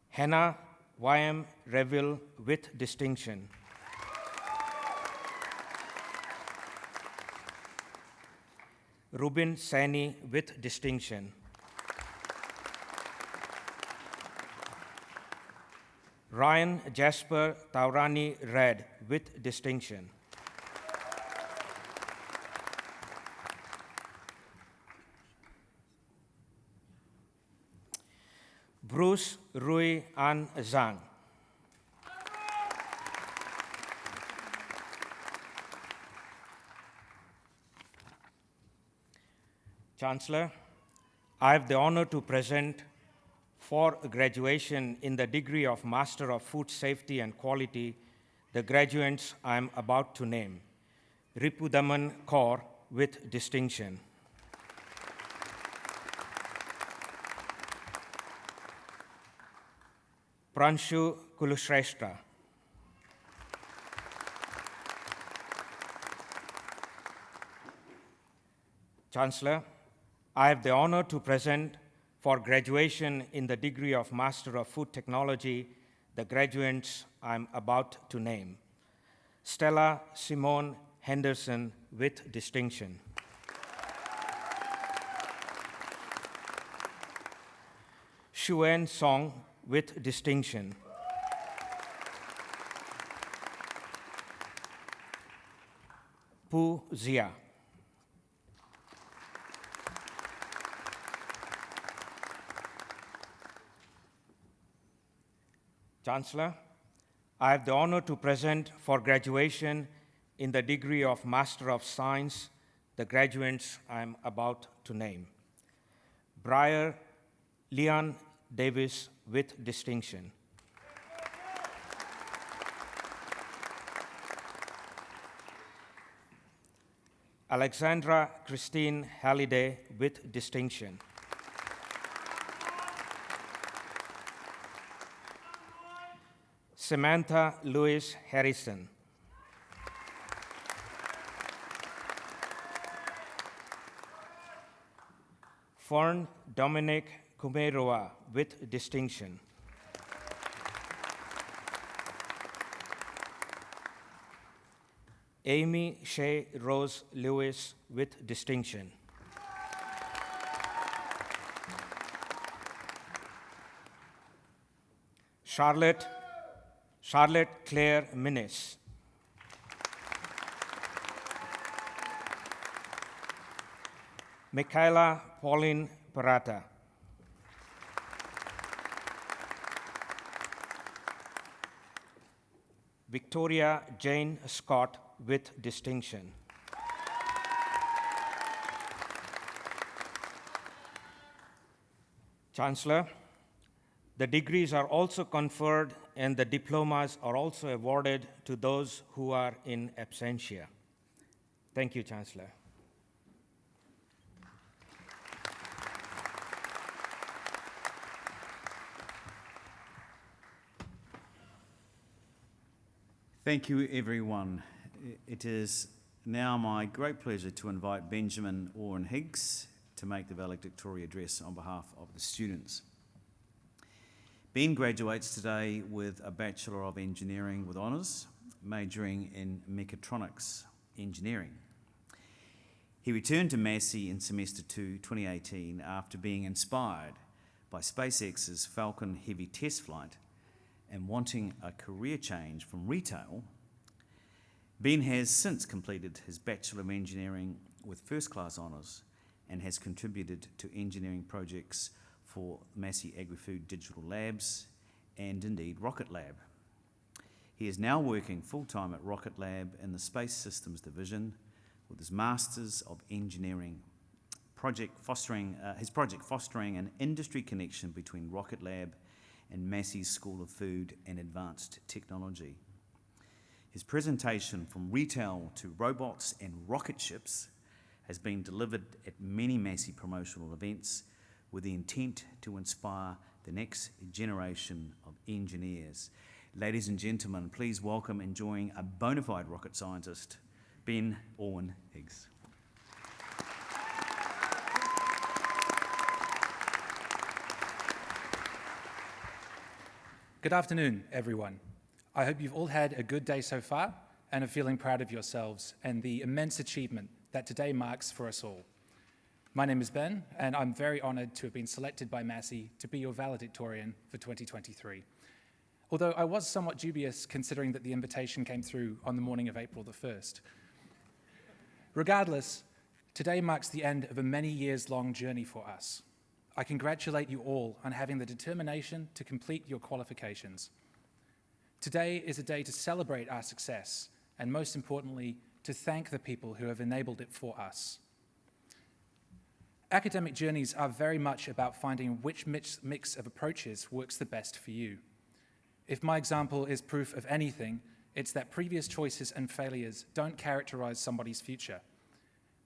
Hannah Y.M. Reville, with distinction. Rubin Sani, with distinction. Ryan Jasper Taurani Red, with distinction. Bruce Rui An Zhang. Chancellor, I have the honor to present for graduation in the degree of Master of Food Safety and Quality the graduates I am about to name. Ripudaman Kaur, with distinction. Pranshu Kulushrestha. Chancellor, I have the honor to present for graduation in the degree of Master of Food Technology the graduates I'm about to name. Stella Simone Henderson, with distinction. Shuen Song, with distinction. Pu Zia. Chancellor, I have the honor to present for graduation in the degree of Master of Science the graduates I am about to name. Briar Leon Davis, with distinction. Alexandra Christine Halliday, with distinction. Samantha Louise Harrison. Fern Dominic Kumeroa, with distinction. Amy Shea Rose Lewis with distinction. Charlotte Claire Minnis. Michaela Pauline Parata. Victoria Jane Scott with distinction. Chancellor, the degrees are also conferred and the diplomas are also awarded to those who are in absentia. Thank you, Chancellor. Thank you, everyone. It is now my great pleasure to invite Benjamin Owen Higgs to make the valedictory address on behalf of the students. Ben graduates today with a Bachelor of Engineering with honours, majoring in Mechatronics Engineering. He returned to Massey in Semester 2, 2018, after being inspired by SpaceX's Falcon Heavy test flight and wanting a career change from retail. Ben has since completed his Bachelor of Engineering with first-class honours and has contributed to engineering projects for Massey Agri-Food Digital Labs and indeed Rocket Lab. He is now working full-time at Rocket Lab in the Space Systems Division with his Masters of Engineering fostering an industry connection between Rocket Lab and Massey's School of Food and Advanced Technology. His presentation from retail to robots and rocket ships has been delivered at many Massey promotional events with the intent to inspire the next generation of engineers. Ladies and gentlemen, please welcome enjoying a bona fide rocket scientist, Ben Owen Higgs. Good afternoon, everyone. I hope you've all had a good day so far and are feeling proud of yourselves and the immense achievement that today marks for us all. My name is Ben, and I'm very honoured to have been selected by Massey to be your valedictorian for 2023. Although I was somewhat dubious considering that the invitation came through on the morning of April the 1st. Regardless, today marks the end of a many years-long journey for us. I congratulate you all on having the determination to complete your qualifications. Today is a day to celebrate our success, and most importantly, to thank the people who have enabled it for us. Academic journeys are very much about finding which mix of approaches works the best for you. If my example is proof of anything, it's that previous choices and failures don't characterize somebody's future.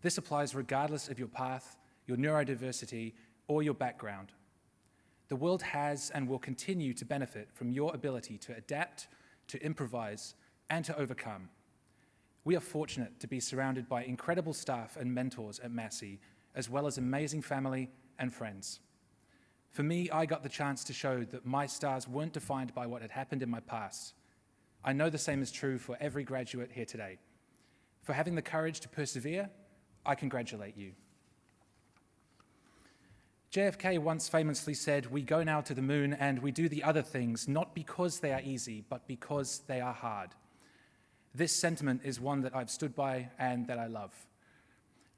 This applies regardless of your path, your neurodiversity, or your background. The world has and will continue to benefit from your ability to adapt, to improvise, and to overcome. We are fortunate to be surrounded by incredible staff and mentors at Massey, as well as amazing family and friends. For me, I got the chance to show that my stars weren't defined by what had happened in my past. I know the same is true for every graduate here today. For having the courage to persevere, I congratulate you. JFK once famously said, "We go now to the moon and we do the other things, not because they are easy, but because they are hard." This sentiment is one that I've stood by and that I love.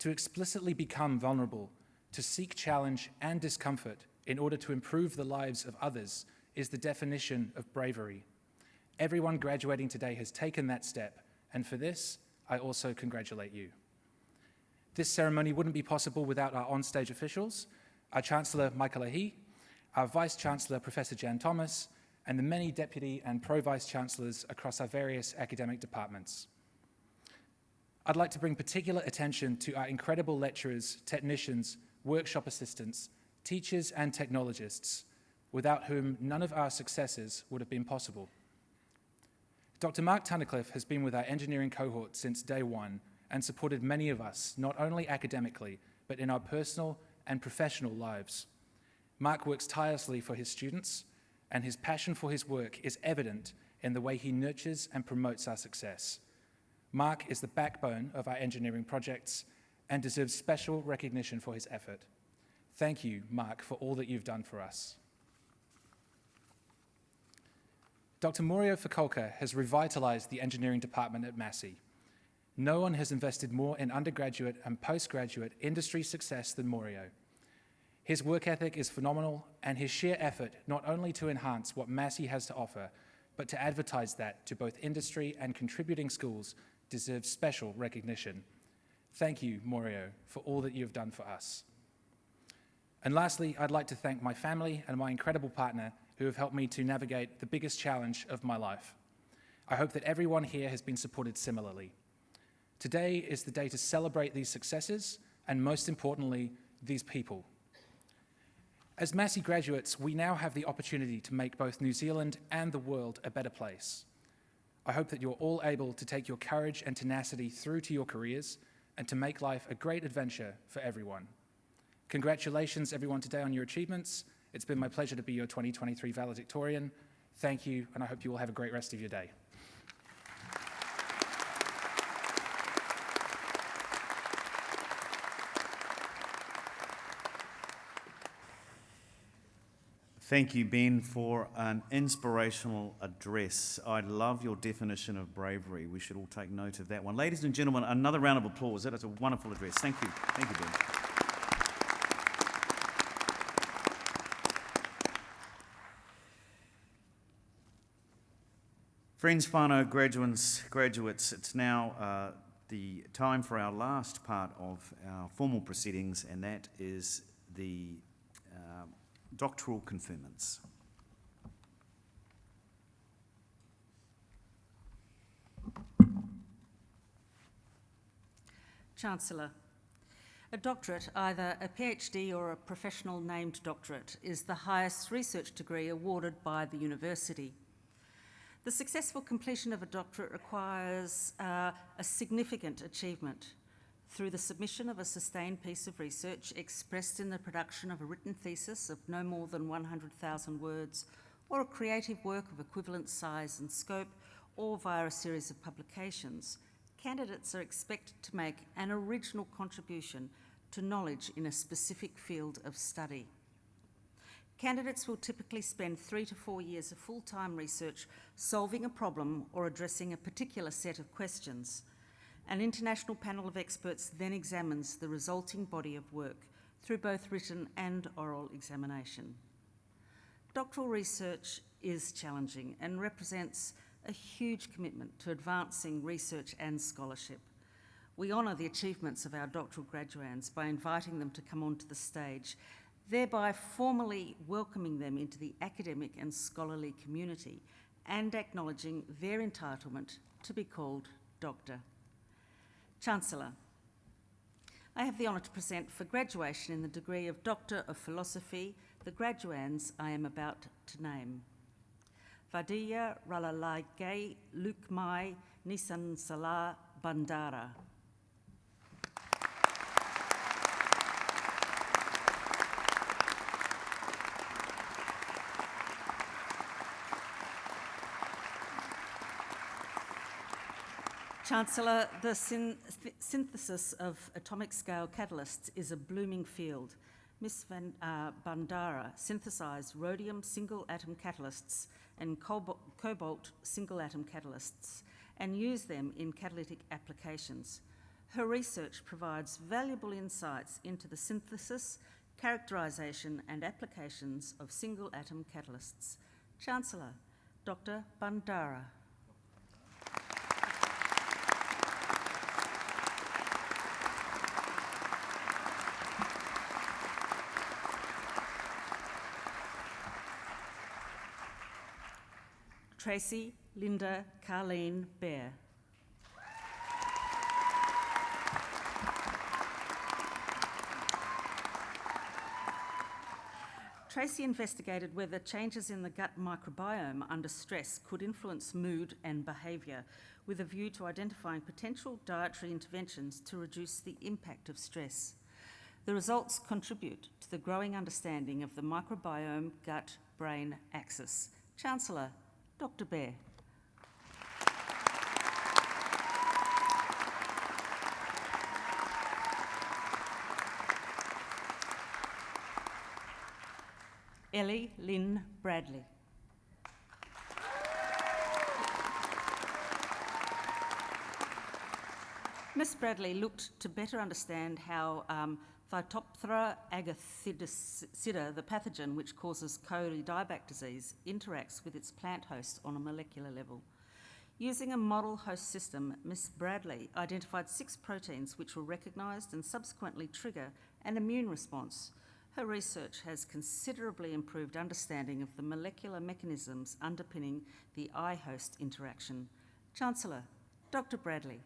To explicitly become vulnerable, to seek challenge and discomfort in order to improve the lives of others is the definition of bravery. Everyone graduating today has taken that step, and for this, I also congratulate you. This ceremony wouldn't be possible without our onstage officials, our Chancellor, Michael Ahi, our Vice-Chancellor, Professor Jan Thomas, and the many Deputy and Pro-Vice Chancellors across our various academic departments. I'd like to bring particular attention to our incredible lecturers, technicians, workshop assistants, teachers, and technologists, without whom none of our successes would have been possible. Dr. Mark Tunnicliffe has been with our engineering cohort since day one and supported many of us, not only academically, but in our personal and professional lives. Mark works tirelessly for his students, and his passion for his work is evident in the way he nurtures and promotes our success. Mark is the backbone of our engineering projects and deserves special recognition for his effort. Thank you, Mark, for all that you've done for us. Dr. Morio Fukuoka has revitalized the engineering department at Massey. No one has invested more in undergraduate and postgraduate industry success than Morio. His work ethic is phenomenal, and his sheer effort not only to enhance what Massey has to offer, but to advertise that to both industry and contributing schools deserves special recognition. Thank you, Morio, for all that you have done for us. And lastly, I'd like to thank my family and my incredible partner who have helped me to navigate the biggest challenge of my life. I hope that everyone here has been supported similarly. Today is the day to celebrate these successes and, most importantly, these people. As Massey graduates, we now have the opportunity to make both New Zealand and the world a better place. I hope that you're all able to take your courage and tenacity through to your careers and to make life a great adventure for everyone. Congratulations, everyone, today on your achievements. It's been my pleasure to be your 2023 valedictorian. Thank you, and I hope you all have a great rest of your day. Thank you, Ben, for an inspirational address. I love your definition of bravery. We should all take note of that one. Ladies and gentlemen, another round of applause. That is a wonderful address. Thank you. Thank you, Ben. Friends, whānau, graduates, it's now the time for our last part of our formal proceedings, and that is the doctoral conferments. Chancellor, a doctorate, either a PhD or a professional named doctorate, is the highest research degree awarded by the university. The successful completion of a doctorate requires a significant achievement through the submission of a sustained piece of research expressed in the production of a written thesis of no more than 100,000 words, or a creative work of equivalent size and scope, or via a series of publications. Candidates are expected to make an original contribution to knowledge in a specific field of study. Candidates will typically spend 3 to 4 years of full-time research solving a problem or addressing a particular set of questions. An international panel of experts then examines the resulting body of work through both written and oral examination. Doctoral research is challenging and represents a huge commitment to advancing research and scholarship. We honour the achievements of our doctoral graduands by inviting them to come onto the stage, thereby formally welcoming them into the academic and scholarly community and acknowledging their entitlement to be called Doctor. Chancellor, I have the honour to present for graduation in the degree of Doctor of Philosophy the graduands I am about to name. Vadia Ralalaigai Lukmai Nisan Salah Bandara. Chancellor, the synthesis of atomic scale catalysts is a blooming field. Ms. Bandara synthesised rhodium single atom catalysts and cobalt single atom catalysts and used them in catalytic applications. Her research provides valuable insights into the synthesis, characterisation and applications of single atom catalysts. Chancellor, Dr. Bandara. Tracy Linda Carleen Bear. Tracy investigated whether changes in the gut microbiome under stress could influence mood and behaviour, with a view to identifying potential dietary interventions to reduce the impact of stress. The results contribute to the growing understanding of the microbiome gut-brain axis. Chancellor, Dr. Bear. Ellie Lynn Bradley. Miss Bradley looked to better understand how Phytophthora agathidicida, the pathogen which causes Cowrie dieback disease, interacts with its plant host on a molecular level. Using a model host system, Miss Bradley identified 6 proteins which were recognised and subsequently trigger an immune response. Her research has considerably improved understanding of the molecular mechanisms underpinning the eye-host interaction. Chancellor, Dr. Bradley.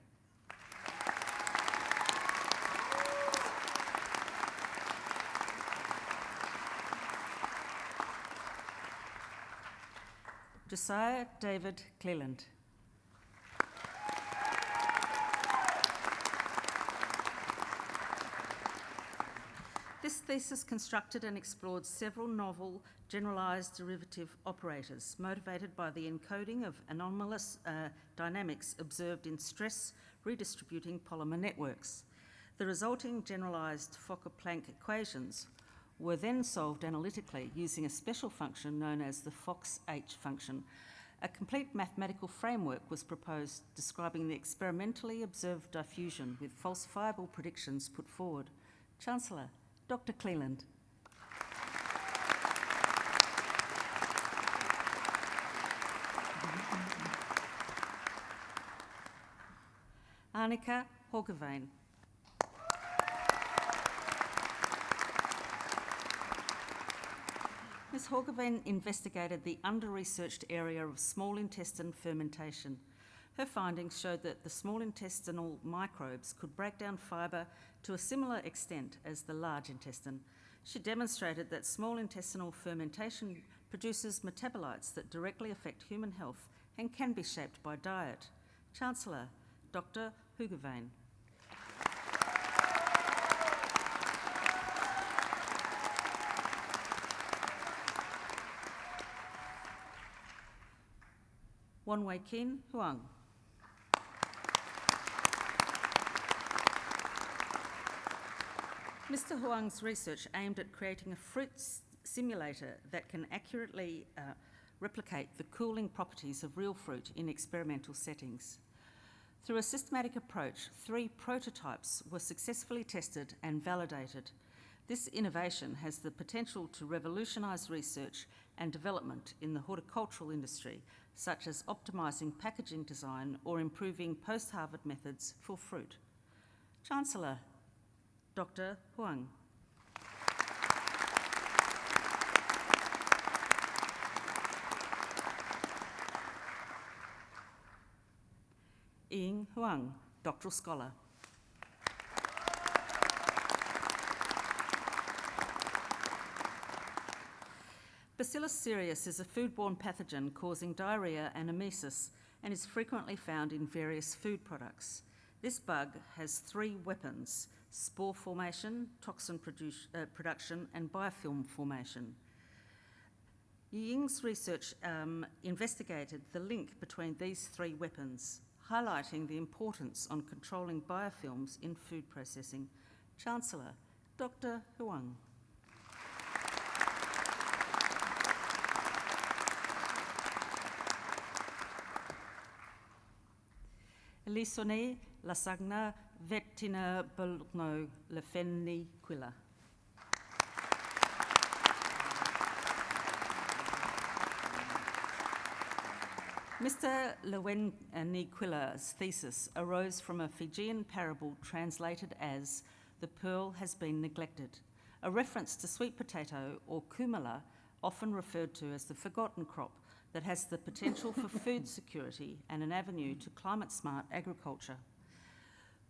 Josiah David Cleland. This thesis constructed and explored several novel generalised derivative operators motivated by the encoding of anomalous dynamics observed in stress redistributing polymer networks. The resulting generalised Fokker-Planck equations were then solved analytically using a special function known as the Fox-H function. A complete mathematical framework was proposed describing the experimentally observed diffusion with falsifiable predictions put forward. Chancellor, Dr. Cleland. Annika Hogeveen. Ms. Hogeveen investigated the under-researched area of small intestine fermentation. Her findings showed that the small intestinal microbes could break down fibre to a similar extent as the large intestine. She demonstrated that small intestinal fermentation produces metabolites that directly affect human health and can be shaped by diet. Chancellor, Dr. Hogeveen. Wonwei Kin Huang. Mr. Huang's research aimed at creating a fruit simulator that can accurately replicate the cooling properties of real fruit in experimental settings. Through a systematic approach, 3 prototypes were successfully tested and validated. This innovation has the potential to revolutionise research and development in the horticultural industry, such as optimising packaging design or improving post-harvest methods for fruit. Chancellor, Dr. Huang. Ying Huang, Doctoral Scholar. Bacillus cereus is a foodborne pathogen causing diarrhoea and emesis and is frequently found in various food products. This bug has 3 weapons: spore formation, toxin production, and biofilm formation. Ying's research investigated the link between these 3 weapons, highlighting the importance on controlling biofilms in food processing. Chancellor, Dr. Huang. Elisone Lasagna Vetina Bolno Lefenni Quilla. Mr. Leweniquilla's thesis arose from a Fijian parable translated as "The pearl has been neglected," a reference to sweet potato or kumala, often referred to as the forgotten crop, that has the potential for food security and an avenue to climate-smart agriculture.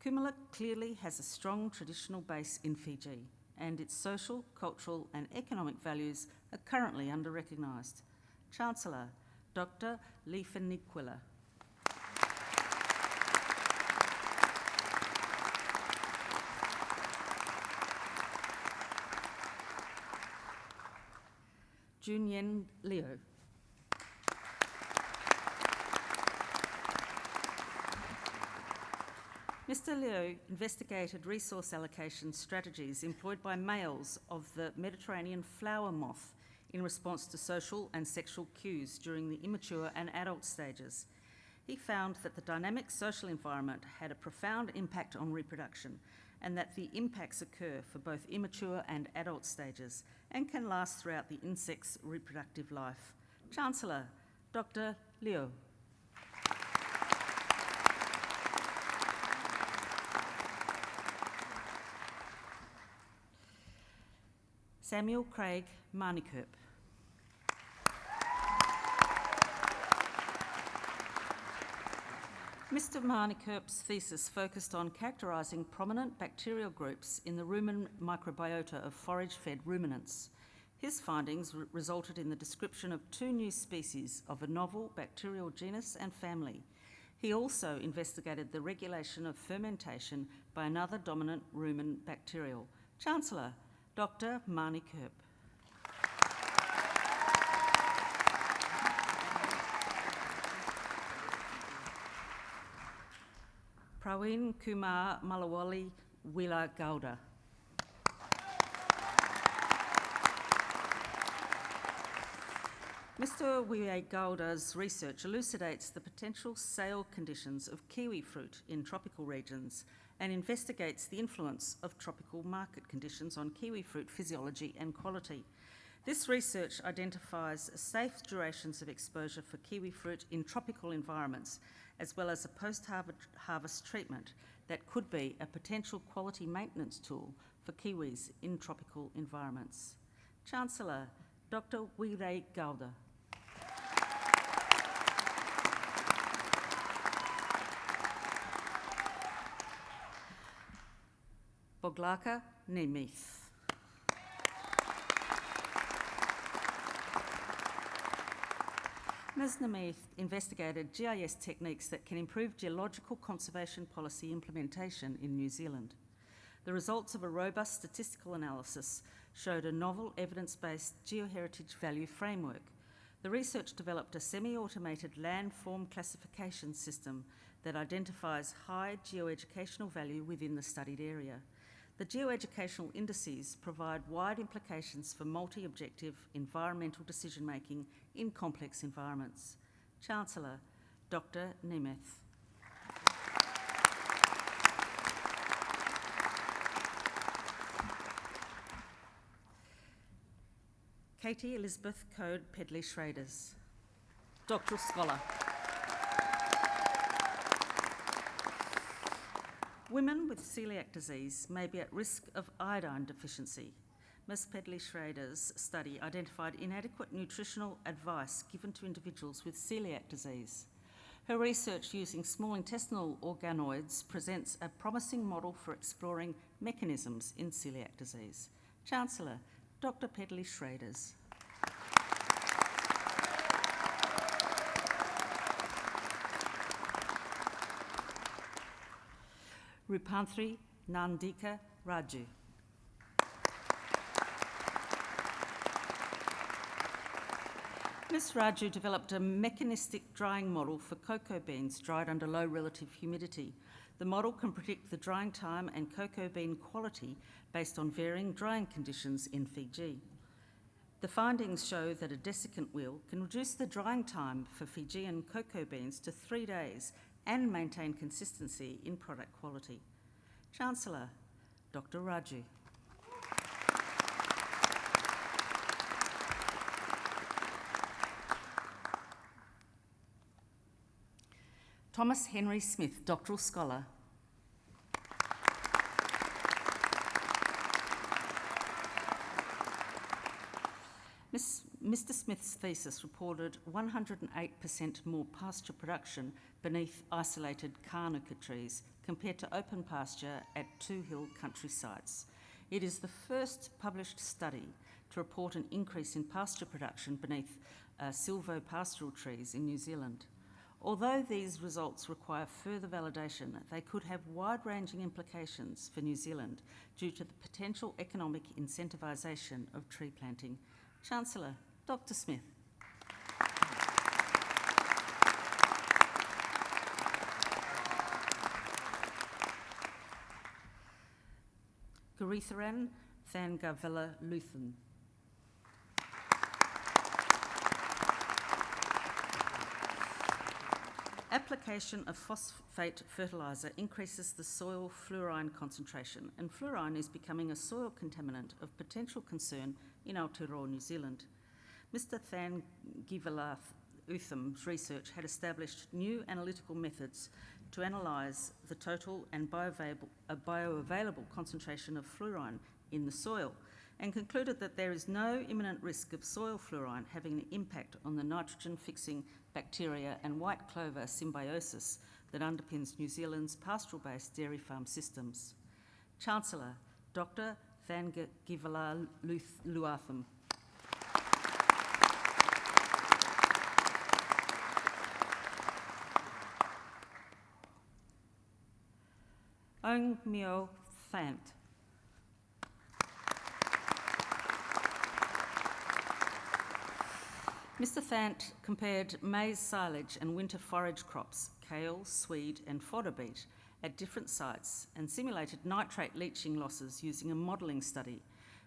Kumala clearly has a strong traditional base in Fiji, and its social, cultural and economic values are currently under-recognised. Chancellor, Dr. Lefeniquilla. Junyen Liu. Mr. Liu investigated resource allocation strategies employed by males of the Mediterranean flower moth in response to social and sexual cues during the immature and adult stages. He found that the dynamic social environment had a profound impact on reproduction, and that the impacts occur for both immature and adult stages and can last throughout the insect's reproductive life. Chancellor, Dr. Leo. Samuel Craig Manikirp. Mr. Manikirp's thesis focused on characterising prominent bacterial groups in the rumen microbiota of forage-fed ruminants. His findings resulted in the description of 2 new species of a novel bacterial genus and family. He also investigated the regulation of fermentation by another dominant rumen bacterial. Chancellor, Dr. Manikirp. Praveen Kumar Malawali Wila Gowda. Mr. Wila Gowda's research elucidates the potential sale conditions of kiwi fruit in tropical regions and investigates the influence of tropical market conditions on kiwi fruit physiology and quality. This research identifies safe durations of exposure for kiwi fruit in tropical environments, as well as a post-harvest treatment that could be a potential quality maintenance tool for kiwis in tropical environments. Chancellor, Dr. Wile Gowda. Boglaka Nemeth. Ms. Nemeth investigated GIS techniques that can improve geological conservation policy implementation in New Zealand. The results of a robust statistical analysis showed a novel evidence-based geoheritage value framework. The research developed a semi-automated landform classification system that identifies high geoeducational value within the studied area. The geoeducational indices provide wide implications for multi-objective environmental decision-making in complex environments. Chancellor, Dr. Nemeth. Katie Elizabeth Code Pedley Schraders, Doctoral Scholar. Women with celiac disease may be at risk of iodine deficiency. Ms. Pedley Schrader's study identified inadequate nutritional advice given to individuals with celiac disease. Her research using small intestinal organoids presents a promising model for exploring mechanisms in celiac disease. Chancellor, Dr. Pedley Schraders. Rupanthri Nandika Raju. Ms. Raju developed a mechanistic drying model for cocoa beans dried under low relative humidity. The model can predict the drying time and cocoa bean quality based on varying drying conditions in Fiji. The findings show that a desiccant wheel can reduce the drying time for Fijian cocoa beans to 3 days and maintain consistency in product quality. Chancellor, Dr. Raju. Thomas Henry Smith, Doctoral Scholar. Mr. Smith's thesis reported 108% more pasture production beneath isolated Kānuka trees compared to open pasture at Two Hill country sites. It is the first published study to report an increase in pasture production beneath silvopastoral trees in New Zealand. Although these results require further validation, they could have wide-ranging implications for New Zealand due to the potential economic incentivisation of tree planting. Chancellor, Dr. Smith. Garitharan Thangavilla Luthan. Application of phosphate fertiliser increases the soil fluorine concentration, and fluorine is becoming a soil contaminant of potential concern in Aotearoa, New Zealand. Mr. Thangivalatham's research had established new analytical methods to analyse the total and bioavailable concentration of fluorine in the soil, and concluded that there is no imminent risk of soil fluorine having an impact on the nitrogen-fixing bacteria and white clover symbiosis that underpins New Zealand's pastoral-based dairy farm systems. Chancellor, Dr. Thangivalathamu. Ong Mio Thant. Mr. Thant compared maize silage and winter forage crops, kale, swede and fodder beet, at different sites and simulated nitrate leaching losses using a modelling study.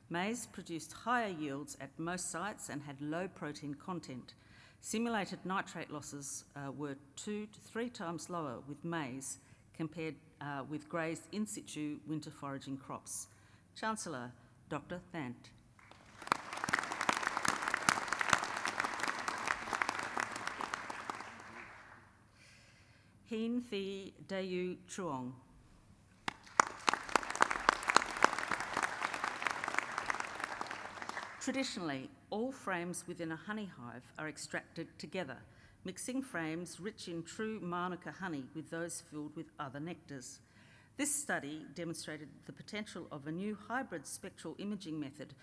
Maize produced higher yields at most sites and had low protein content. Simulated nitrate losses were 2 to 3 times lower with maize compared with grazed in situ winter foraging crops. Chancellor, Dr. Thant. Heen Thi Dayu Truong. Traditionally, all frames within a honey hive are extracted together, mixing frames rich in true Manuka honey with those filled with other nectars. This study demonstrated the potential of a new hybrid spectral imaging method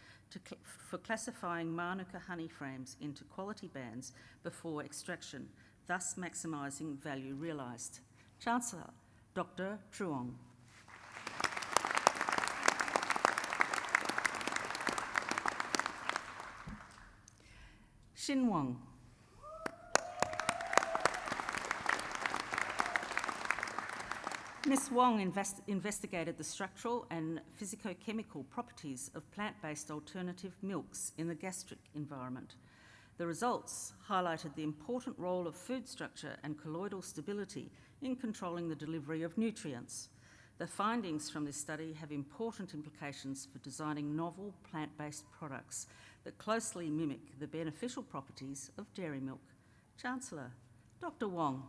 for classifying Manuka honey frames into quality bands before extraction, thus maximising value realised. Chancellor, Dr. Truong. Shin Wong. Ms. Wong investigated the structural and physicochemical properties of plant-based alternative milks in the gastric environment. The results highlighted the important role of food structure and colloidal stability in controlling the delivery of nutrients. The findings from this study have important implications for designing novel plant-based products that closely mimic the beneficial properties of dairy milk. Chancellor, Dr. Wong.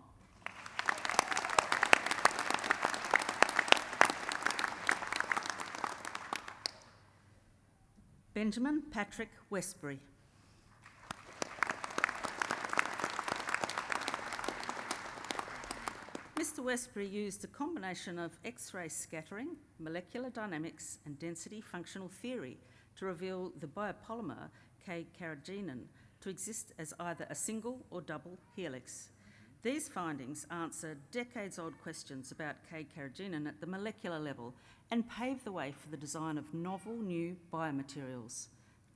Benjamin Patrick Westbury. Mr. Westbury used a combination of X-ray scattering, molecular dynamics and density functional theory to reveal the biopolymer K-carrageenan to exist as either a single or double helix. These findings answer decades-old questions about K-carrageenan at the molecular level and pave the way for the design of novel new biomaterials.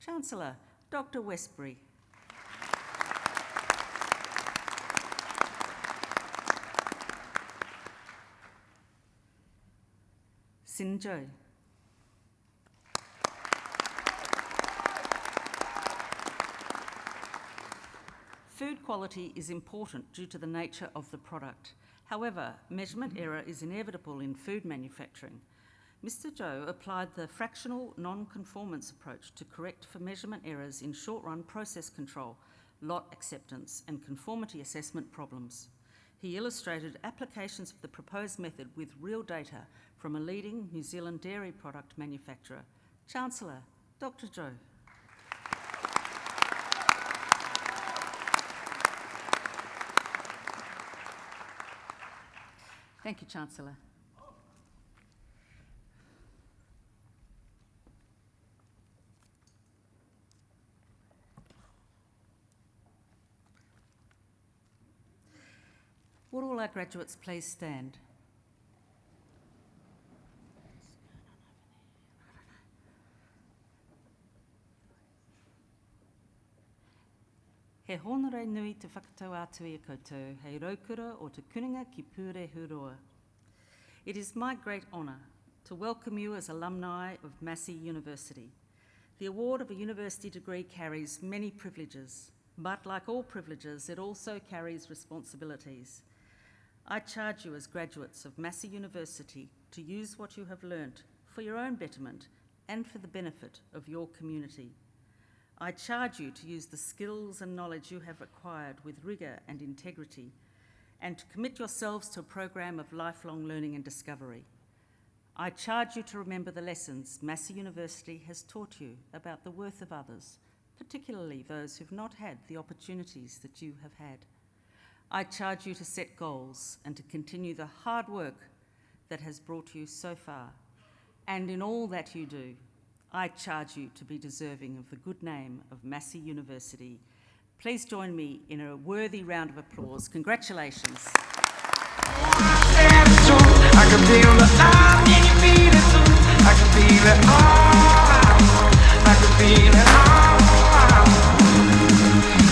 Chancellor, Dr. Westbury. Sin Jo. Food quality is important due to the nature of the product. However, measurement error is inevitable in food manufacturing. Mr. Jo applied the fractional non-conformance approach to correct for measurement errors in short-run process control, lot acceptance and conformity assessment problems. He illustrated applications of the proposed method with real data from a leading New Zealand dairy product manufacturer. Chancellor, Dr. Jo. Thank you, Chancellor. Would all our graduates please stand? He honore nui te whakatau atu I a koutou, hei raukura o te kuninga ki pure huroa. It is my great honour to welcome you as alumni of Massey University. The award of a university degree carries many privileges, but like all privileges, it also carries responsibilities. I charge you as graduates of Massey University to use what you have learnt for your own betterment and for the benefit of your community. I charge you to use the skills and knowledge you have acquired with rigour and integrity, and to commit yourselves to a program of lifelong learning and discovery. I charge you to remember the lessons Massey University has taught you about the worth of others, particularly those who've not had the opportunities that you have had. I charge you to set goals and to continue the hard work that has brought you so far. And in all that you do, I charge you to be deserving of the good name of Massey University. Please join me in a worthy round of applause. Congratulations. I can feel the love and you feel it too. I can feel it all. I can feel it all.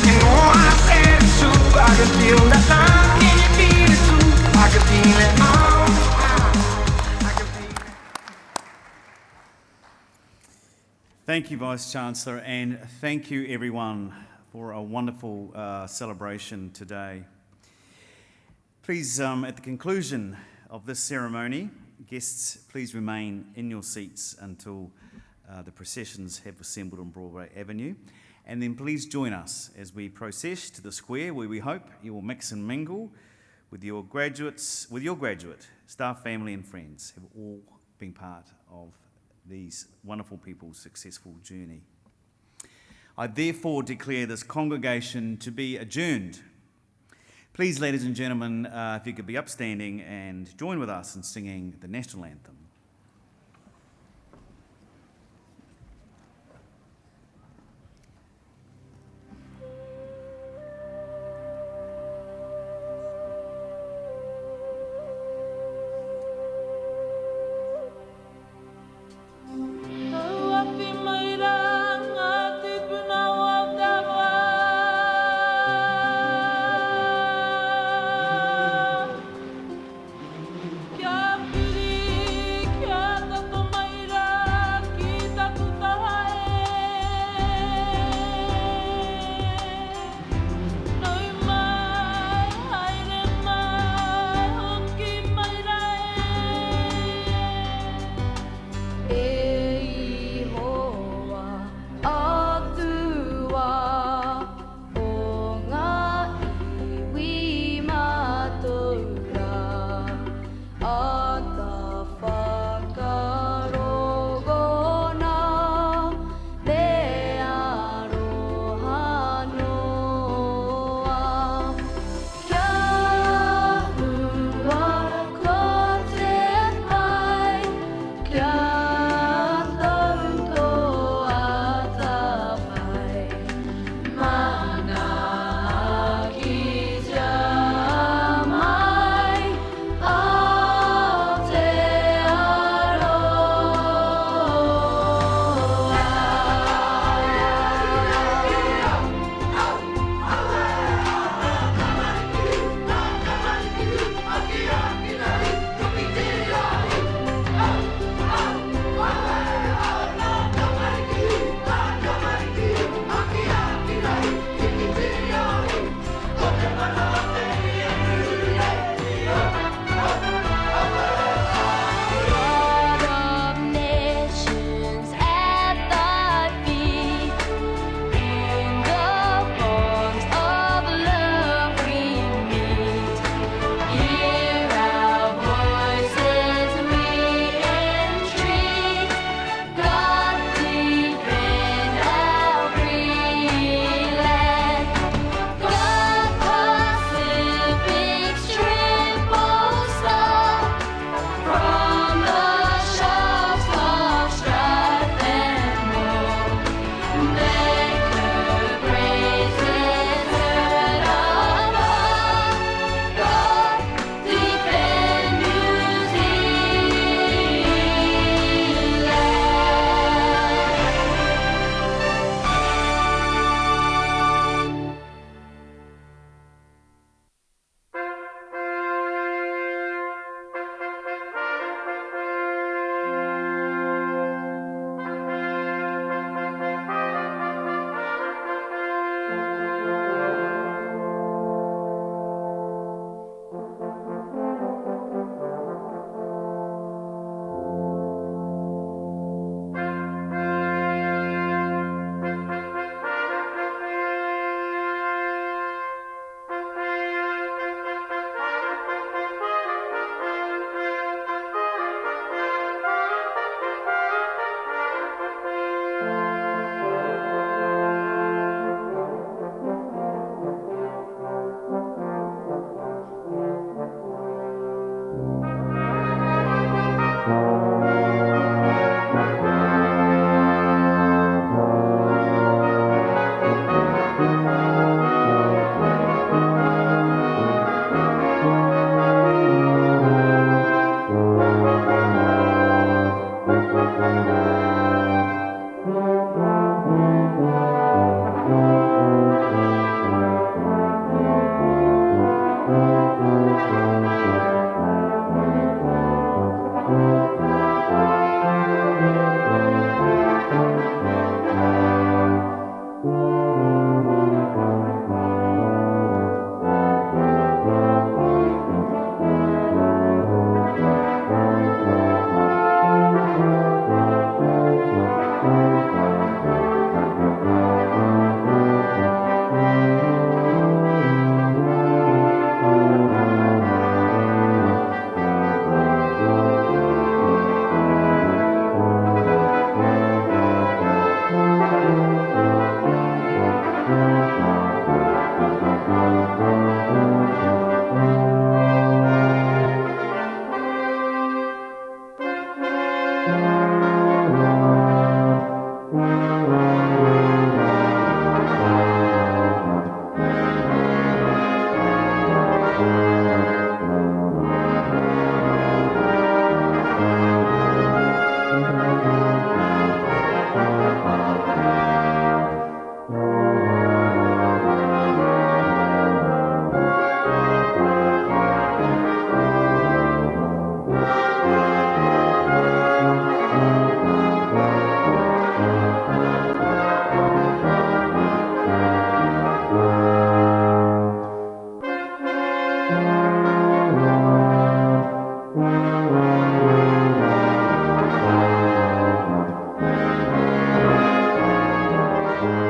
You know I said it's true. I can feel the love and you feel it too. I can feel it all. I can feel it. Thank you, Vice Chancellor, and thank you everyone for a wonderful celebration today. Please, at the conclusion of this ceremony, guests, please remain in your seats until the processions have assembled on Broadway Avenue. And then please join us as we process to the square, where we hope you will mix and mingle with your graduate, staff, family and friends who have all been part of these wonderful people's successful journey. I therefore declare this congregation to be adjourned. Please, ladies and gentlemen, if you could be upstanding and join with us in singing the national anthem.